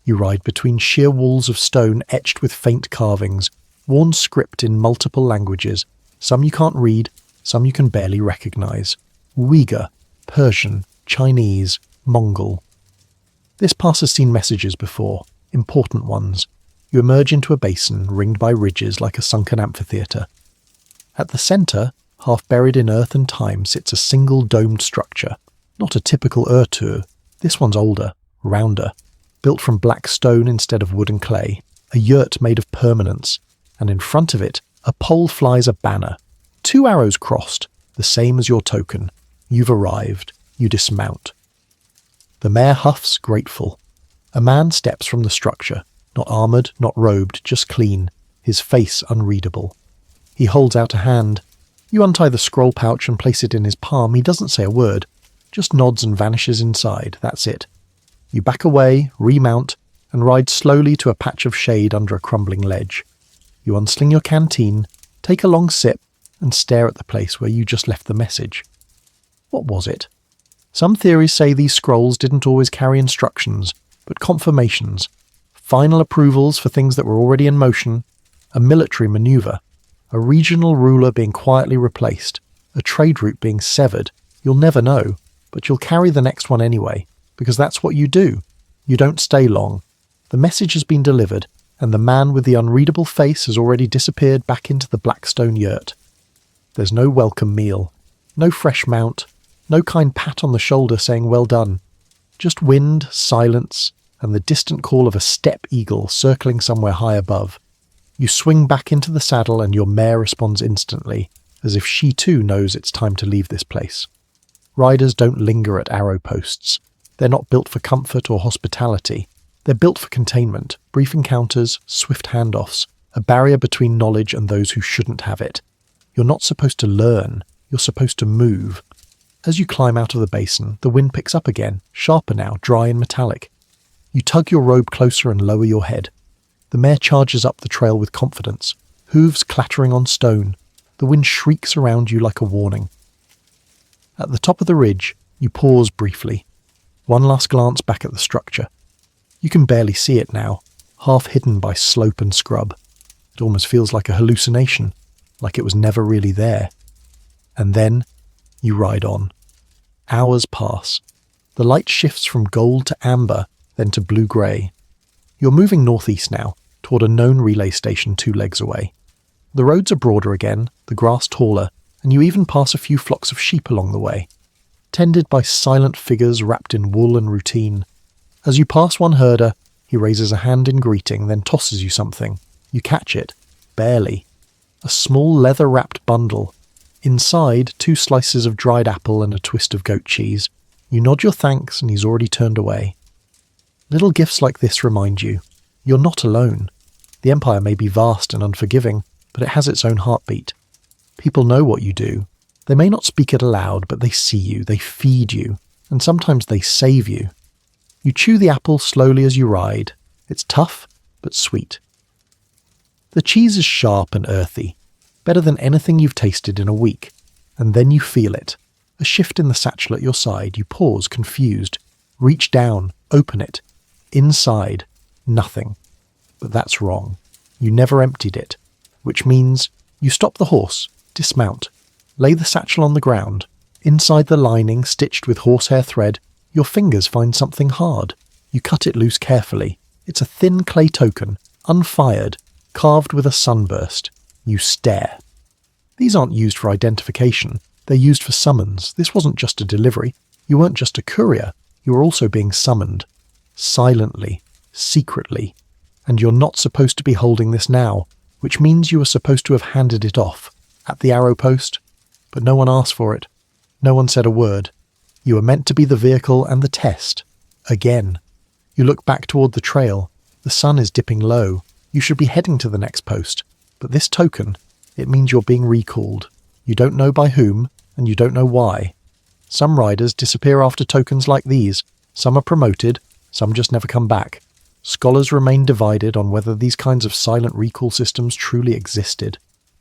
You ride between sheer walls of stone etched with faint carvings, worn script in multiple languages. Some you can't read, some you can barely recognize. Uyghur, Persian, Chinese, Mongol. This pass has seen messages before, important ones. You emerge into a basin ringed by ridges like a sunken amphitheatre. At the centre, half buried in earth and time, sits a single domed structure. Not a typical Urtur. This one's older, rounder, built from black stone instead of wood and clay, a yurt made of permanence, and in front of it, a pole flies a banner. 2 arrows crossed, the same as your token. You've arrived. You dismount. The mare huffs, grateful. A man steps from the structure, not armoured, not robed, just clean, his face unreadable. He holds out a hand. You untie the scroll pouch and place it in his palm. He doesn't say a word, just nods and vanishes inside, that's it. You back away, remount, and ride slowly to a patch of shade under a crumbling ledge. You unsling your canteen, take a long sip, and stare at the place where you just left the message. What was it? Some theories say these scrolls didn't always carry instructions, but confirmations, final approvals for things that were already in motion, a military manoeuvre, a regional ruler being quietly replaced, a trade route being severed. You'll never know, but you'll carry the next one anyway, because that's what you do. You don't stay long. The message has been delivered, and the man with the unreadable face has already disappeared back into the blackstone yurt. There's no welcome meal, no fresh mount, no kind pat on the shoulder saying well done. Just wind, silence, and the distant call of a steppe eagle circling somewhere high above. You swing back into the saddle and your mare responds instantly, as if she too knows it's time to leave this place. Riders don't linger at arrow posts. They're not built for comfort or hospitality. They're built for containment, brief encounters, swift handoffs, a barrier between knowledge and those who shouldn't have it. You're not supposed to learn, you're supposed to move. As you climb out of the basin, the wind picks up again, sharper now, dry and metallic. You tug your robe closer and lower your head. The mare charges up the trail with confidence, hooves clattering on stone. The wind shrieks around you like a warning. At the top of the ridge, you pause briefly. One last glance back at the structure. You can barely see it now, half hidden by slope and scrub. It almost feels like a hallucination, like it was never really there. And then, you ride on. Hours pass. The light shifts from gold to amber, then to blue-grey. You're moving northeast now, toward a known relay station 2 legs away. The roads are broader again, the grass taller, and you even pass a few flocks of sheep along the way, tended by silent figures wrapped in wool and routine. As you pass one herder, He raises a hand in greeting, then tosses you something. You catch it. Barely. A small leather-wrapped bundle. Inside, 2 slices of dried apple and a twist of goat cheese. You nod your thanks and he's already turned away. Little gifts like this remind you, you're not alone. The Empire may be vast and unforgiving, but it has its own heartbeat. People know what you do. They may not speak it aloud, but they see you, they feed you, and sometimes they save you. You chew the apple slowly as you ride. It's tough, but sweet. The cheese is sharp and earthy, better than anything you've tasted in a week, and then you feel it. A shift in the satchel at your side, you pause, confused. Reach down, open it. Inside, nothing. But that's wrong. You never emptied it, which means you stop the horse, dismount, lay the satchel on the ground. Inside the lining, stitched with horsehair thread, your fingers find something hard. You cut it loose carefully. It's a thin clay token, unfired, carved with a sunburst. You stare. These aren't used for identification. They're used for summons. This wasn't just a delivery. You weren't just a courier. You were also being summoned. Silently, secretly. And you're not supposed to be holding this now, which means you were supposed to have handed it off, at the arrow post. But no one asked for it. No one said a word. You were meant to be the vehicle and the test. Again. You look back toward the trail. The sun is dipping low. You should be heading to the next post. But this token, it means you're being recalled. You don't know by whom, and you don't know why. Some riders disappear after tokens like these. Some are promoted, some just never come back. Scholars remain divided on whether these kinds of silent recall systems truly existed.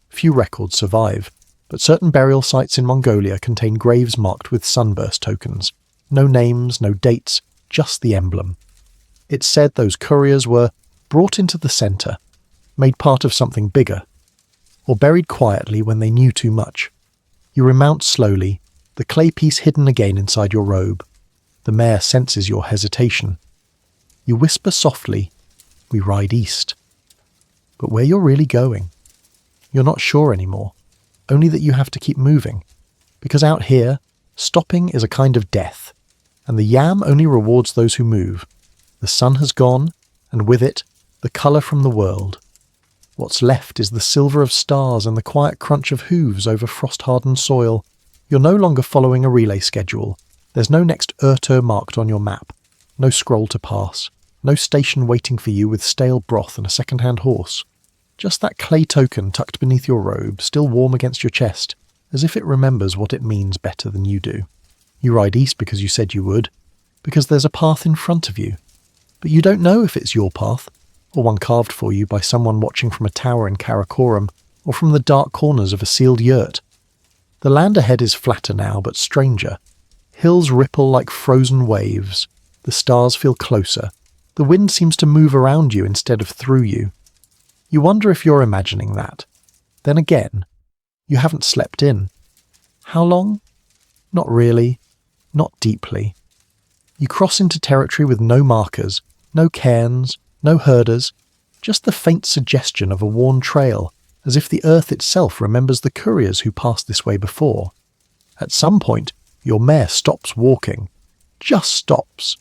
Few records survive, but certain burial sites in Mongolia contain graves marked with sunburst tokens. No names, no dates, just the emblem. It's said those couriers were brought into the centre, made part of something bigger, or buried quietly when they knew too much. You remount slowly, the clay piece hidden again inside your robe. The mare senses your hesitation. You whisper softly, "We ride east." But where you're really going? You're not sure anymore, only that you have to keep moving. Because out here, stopping is a kind of death, and the yam only rewards those who move. The sun has gone, and with it, the colour from the world. What's left is the silver of stars and the quiet crunch of hooves over frost-hardened soil. You're no longer following a relay schedule. There's no next Urto marked on your map. No scroll to pass. No station waiting for you with stale broth and a second-hand horse. Just that clay token tucked beneath your robe, still warm against your chest, as if it remembers what it means better than you do. You ride east because you said you would, because there's a path in front of you. But you don't know if it's your path, or one carved for you by someone watching from a tower in Karakoram, or from the dark corners of a sealed yurt. The land ahead is flatter now, but stranger. Hills ripple like frozen waves. The stars feel closer. The wind seems to move around you instead of through you. You wonder if you're imagining that. Then again, you haven't slept in. How long? Not really. Not deeply. You cross into territory with no markers, no cairns, no herders, just the faint suggestion of a worn trail, as if the earth itself remembers the couriers who passed this way before. At some point, your mare stops walking. Just stops.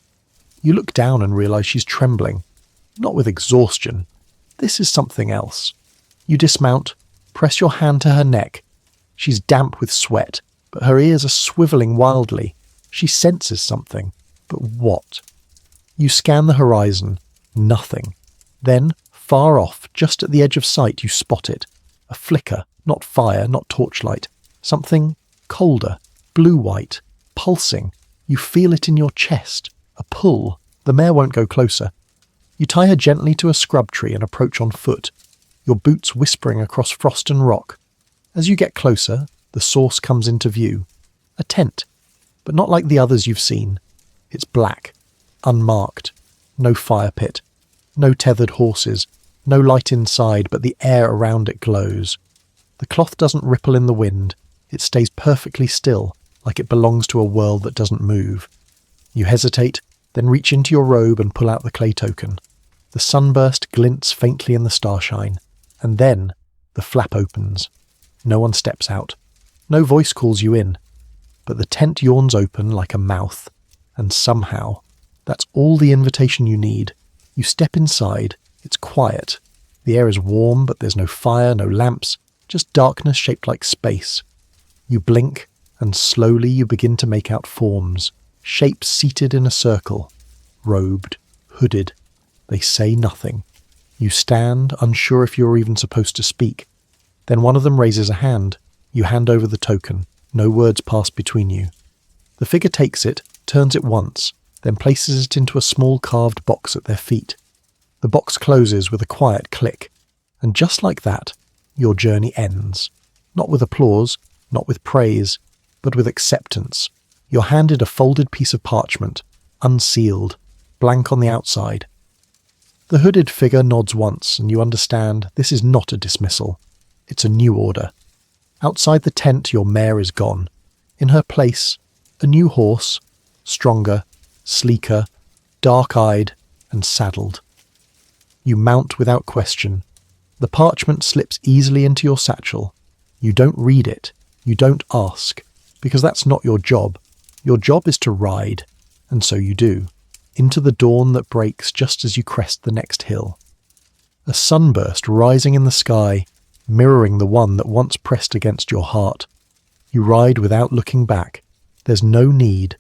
You look down and realise she's trembling. Not with exhaustion. This is something else. You dismount, press your hand to her neck. She's damp with sweat, but her ears are swivelling wildly. She senses something. But what? You scan the horizon. Nothing. Then, far off, just at the edge of sight, you spot it. A flicker, not fire, not torchlight. Something colder, blue-white, pulsing. You feel it in your chest. A pull. The mare won't go closer. You tie her gently to a scrub tree and approach on foot, your boots whispering across frost and rock. As you get closer, the source comes into view. A tent, but not like the others you've seen. It's black, unmarked. No fire pit. No tethered horses. No light inside, but the air around it glows. The cloth doesn't ripple in the wind. It stays perfectly still, like it belongs to a world that doesn't move. You hesitate, then reach into your robe and pull out the clay token. The sunburst glints faintly in the starshine, and then the flap opens. No one steps out. No voice calls you in. But the tent yawns open like a mouth, and somehow, that's all the invitation you need. You step inside. It's quiet. The air is warm, but there's no fire, no lamps, just darkness shaped like space. You blink, and slowly you begin to make out forms, shapes seated in a circle, robed, hooded. They say nothing. You stand, unsure if you're even supposed to speak. Then one of them raises a hand. You hand over the token. No words pass between you. The figure takes it, turns it once, then places it into a small carved box at their feet. The box closes with a quiet click, and just like that, your journey ends. Not with applause, not with praise, but with acceptance. You're handed a folded piece of parchment, unsealed, blank on the outside. The hooded figure nods once, and you understand this is not a dismissal. It's a new order. Outside the tent, your mare is gone. In her place, a new horse, stronger, sleeker, dark-eyed, and saddled. You mount without question. The parchment slips easily into your satchel. You don't read it. You don't ask, because that's not your job. Your job is to ride, and so you do, into the dawn that breaks just as you crest the next hill. A sunburst rising in the sky, mirroring the one that once pressed against your heart. You ride without looking back. There's no need.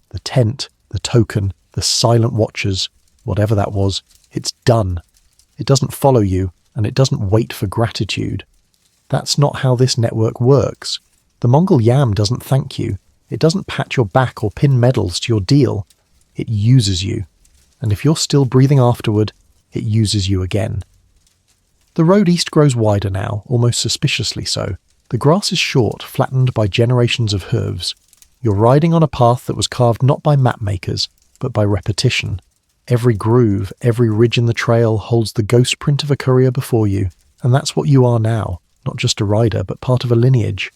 The tent, the token, the silent watchers, whatever that was, it's done. It doesn't follow you, and it doesn't wait for gratitude. That's not how this network works. The Mongol yam doesn't thank you. It doesn't pat your back or pin medals to your deal. It uses you. And if you're still breathing afterward, it uses you again. The road east grows wider now, almost suspiciously so. The grass is short, flattened by generations of hooves. You're riding on a path that was carved not by mapmakers, but by repetition. Every groove, every ridge in the trail holds the ghost print of a courier before you, and that's what you are now, not just a rider, but part of a lineage.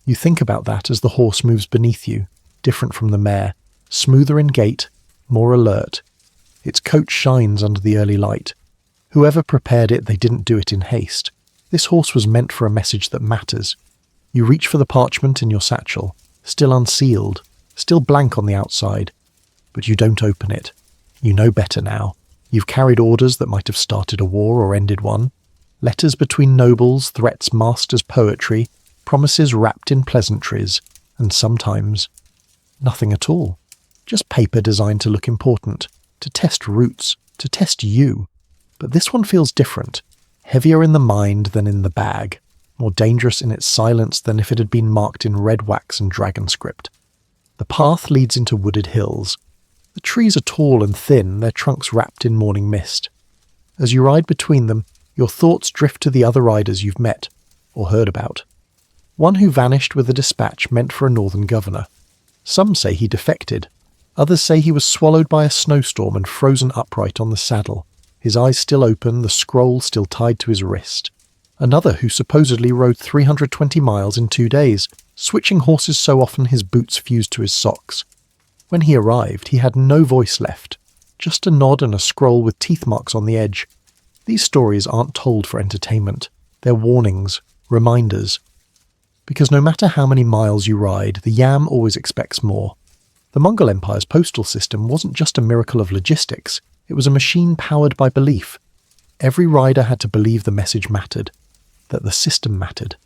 You think about that as the horse moves beneath you, different from the mare, smoother in gait, more alert. Its coat shines under the early light. Whoever prepared it, they didn't do it in haste. This horse was meant for a message that matters. You reach for the parchment in your satchel, still unsealed, still blank on the outside, but you don't open it. You know better now. You've carried orders that might have started a war or ended one. Letters between nobles, threats masked as poetry, promises wrapped in pleasantries, and sometimes nothing at all. Just paper designed to look important, to test roots, to test you. But this one feels different, heavier in the mind than in the bag, more dangerous in its silence than if it had been marked in red wax and dragon script. The path leads into wooded hills. The trees are tall and thin, their trunks wrapped in morning mist. As you ride between them, your thoughts drift to the other riders you've met, or heard about. One who vanished with a dispatch meant for a northern governor. Some say he defected. Others say he was swallowed by a snowstorm and frozen upright on the saddle, his eyes still open, the scroll still tied to his wrist. Another who supposedly rode 320 miles in 2 days, switching horses so often his boots fused to his socks. When he arrived, he had no voice left, just a nod and a scroll with teeth marks on the edge. These stories aren't told for entertainment. They're warnings, reminders. Because no matter how many miles you ride, the yam always expects more. The Mongol Empire's postal system wasn't just a miracle of logistics, it was a machine powered by belief. Every rider had to believe the message mattered, that the system mattered,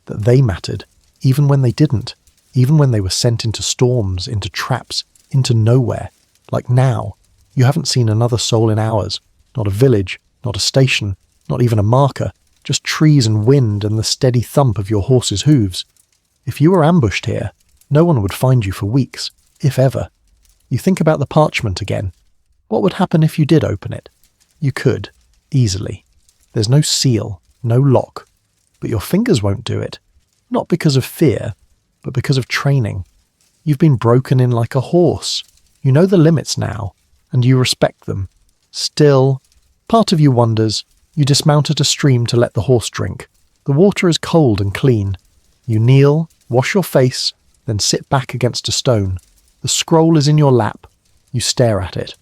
that they mattered, even when they didn't, even when they were sent into storms, into traps, into nowhere. Like now, you haven't seen another soul in hours, not a village, not a station, not even a marker, just trees and wind and the steady thump of your horse's hooves. If you were ambushed here, no one would find you for weeks, if ever. You think about the parchment again. What would happen if you did open it? You could, easily. There's no seal, no lock, but your fingers won't do it. Not because of fear, but because of training. You've been broken in like a horse. You know the limits now, and you respect them. Still, part of you wonders. You dismount at a stream to let the horse drink. The water is cold and clean. You kneel, wash your face, then sit back against a stone. The scroll is in your lap. You stare at it.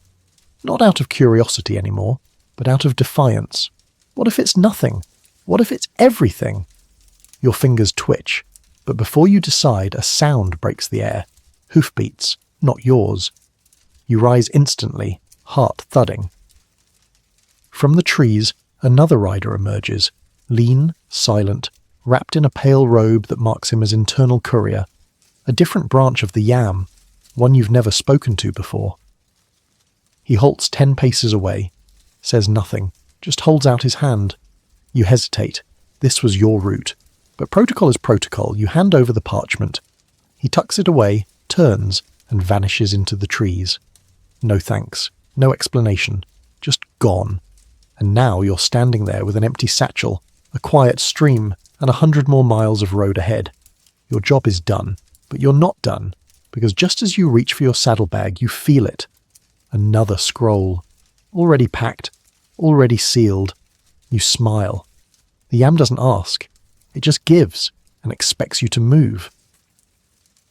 Not out of curiosity anymore, but out of defiance. What if it's nothing? What if it's everything? Your fingers twitch, but before you decide, a sound breaks the air. Hoofbeats, not yours. You rise instantly, heart thudding. From the trees, another rider emerges, lean, silent, wrapped in a pale robe that marks him as internal courier, a different branch of the yam, one you've never spoken to before. He halts 10 paces away, says nothing, just holds out his hand. You hesitate. This was your route. But protocol is protocol. You hand over the parchment. He tucks it away, turns, and vanishes into the trees. No thanks. No explanation. Just gone. And now you're standing there with an empty satchel, a quiet stream, and 100 more miles of road ahead. Your job is done, but you're not done, because just as you reach for your saddlebag, you feel it. Another scroll. Already packed, already sealed. You smile. The yam doesn't ask. It just gives and expects you to move.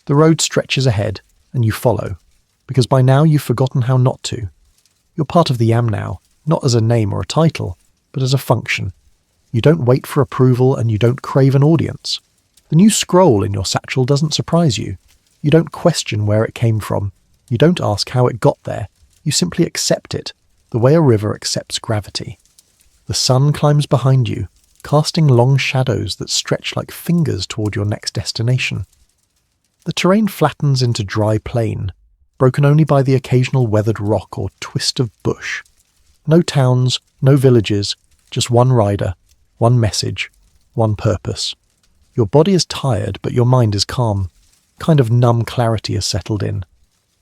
The road stretches ahead, and you follow, because by now you've forgotten how not to. You're part of the yam now, not as a name or a title, but as a function. You don't wait for approval and you don't crave an audience. The new scroll in your satchel doesn't surprise you. You don't question where it came from. You don't ask how it got there. You simply accept it, the way a river accepts gravity. The sun climbs behind you, casting long shadows that stretch like fingers toward your next destination. The terrain flattens into dry plain, broken only by the occasional weathered rock or twist of bush. No towns, no villages, just one rider, one message, one purpose. Your body is tired, but your mind is calm. Kind of numb clarity has settled in.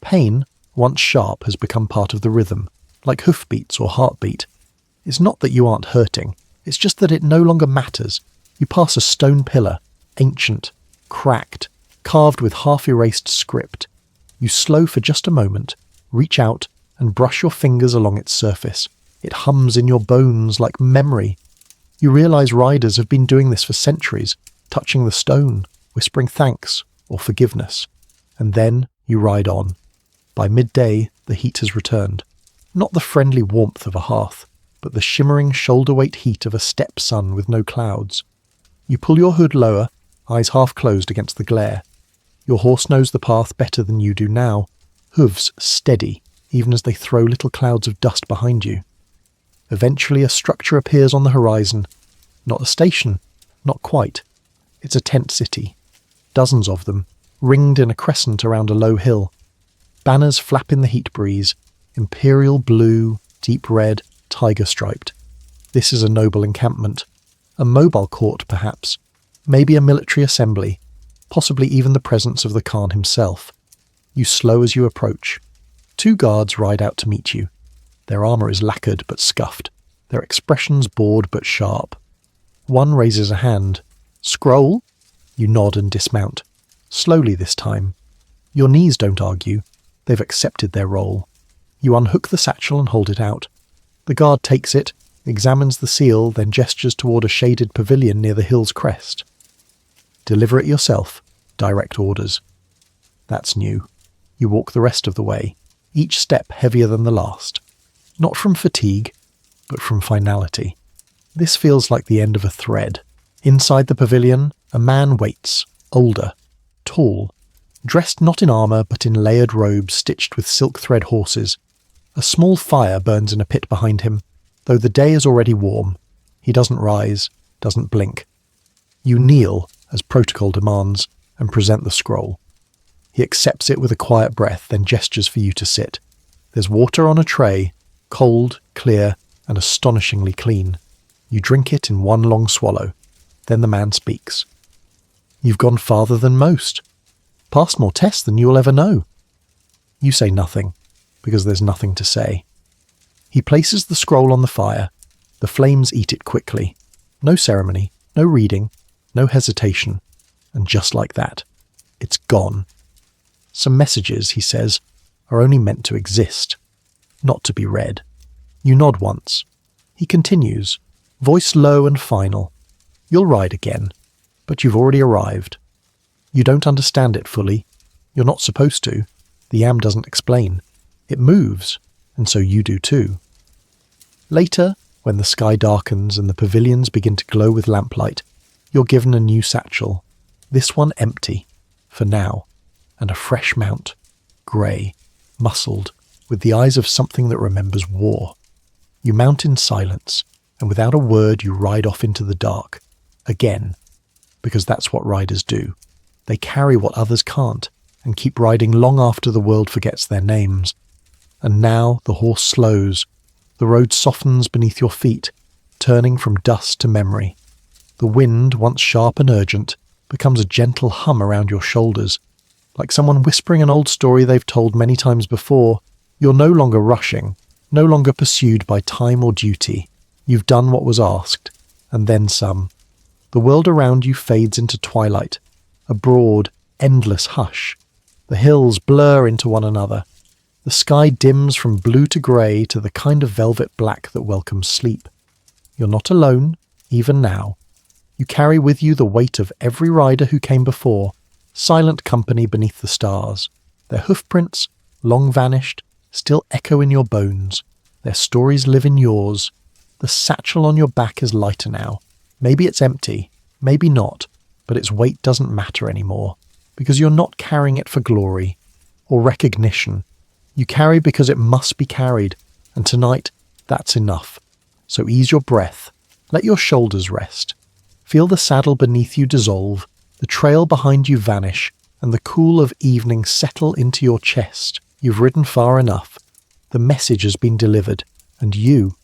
Pain, once sharp, has become part of the rhythm, like hoofbeats or heartbeat. It's not that you aren't hurting, it's just that it no longer matters. You pass a stone pillar, ancient, cracked, carved with half-erased script. You slow for just a moment, reach out, and brush your fingers along its surface. It hums in your bones like memory. You realize riders have been doing this for centuries, touching the stone, whispering thanks or forgiveness. And then you ride on. By midday, the heat has returned. Not the friendly warmth of a hearth, but the shimmering shoulder-weight heat of a steppe sun with no clouds. You pull your hood lower, eyes half closed against the glare. Your horse knows the path better than you do now, hooves steady, even as they throw little clouds of dust behind you. Eventually a structure appears on the horizon. Not a station, not quite. It's a tent city. Dozens of them, ringed in a crescent around a low hill. Banners flap in the heat breeze, imperial blue, deep red, tiger-striped. This is a noble encampment. A mobile court, perhaps. Maybe a military assembly. Possibly even the presence of the Khan himself. You slow as you approach. 2 guards ride out to meet you. Their armour is lacquered but scuffed, their expressions bored but sharp. One raises a hand. Scroll? You nod and dismount. Slowly this time. Your knees don't argue. They've accepted their role. You unhook the satchel and hold it out. The guard takes it, examines the seal, then gestures toward a shaded pavilion near the hill's crest. Deliver it yourself. Direct orders. That's new. You walk the rest of the way, each step heavier than the last. Not from fatigue, but from finality. This feels like the end of a thread. Inside the pavilion, a man waits, older, tall, dressed not in armour but in layered robes stitched with silk thread horses. A small fire burns in a pit behind him, though the day is already warm. He doesn't rise, doesn't blink. You kneel, as protocol demands, and present the scroll. He accepts it with a quiet breath, then gestures for you to sit. There's water on a tray, cold, clear, and astonishingly clean. You drink it in one long swallow. Then the man speaks. You've gone farther than most. Passed more tests than you'll ever know. You say nothing, because there's nothing to say. He places the scroll on the fire. The flames eat it quickly. No ceremony, no reading, no hesitation. And just like that, it's gone. Some messages, he says, are only meant to exist, not to be read. You nod once. He continues, voice low and final. You'll ride again, but you've already arrived. You don't understand it fully. You're not supposed to. The yam doesn't explain. It moves, and so you do too. Later, when the sky darkens and the pavilions begin to glow with lamplight, you're given a new satchel. This one empty, for now, and a fresh mount, grey, muscled, with the eyes of something that remembers war. You mount in silence, and without a word you ride off into the dark. Again, because that's what riders do. They carry what others can't, and keep riding long after the world forgets their names. And now the horse slows. The road softens beneath your feet, turning from dust to memory. The wind, once sharp and urgent, becomes a gentle hum around your shoulders. Like someone whispering an old story they've told many times before, you're no longer rushing, no longer pursued by time or duty. You've done what was asked, and then some. The world around you fades into twilight, a broad, endless hush. The hills blur into one another. The sky dims from blue to grey to the kind of velvet black that welcomes sleep. You're not alone, even now. You carry with you the weight of every rider who came before, silent company beneath the stars. Their hoofprints, long vanished, still echo in your bones. Their stories live in yours. The satchel on your back is lighter now. Maybe it's empty, maybe not, but its weight doesn't matter anymore, because you're not carrying it for glory or recognition. You carry because it must be carried, and tonight, that's enough. So ease your breath, let your shoulders rest. Feel the saddle beneath you dissolve, the trail behind you vanish, and the cool of evening settle into your chest. You've ridden far enough. The message has been delivered, and you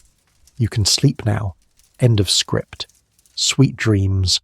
can sleep now. End of script. Sweet dreams.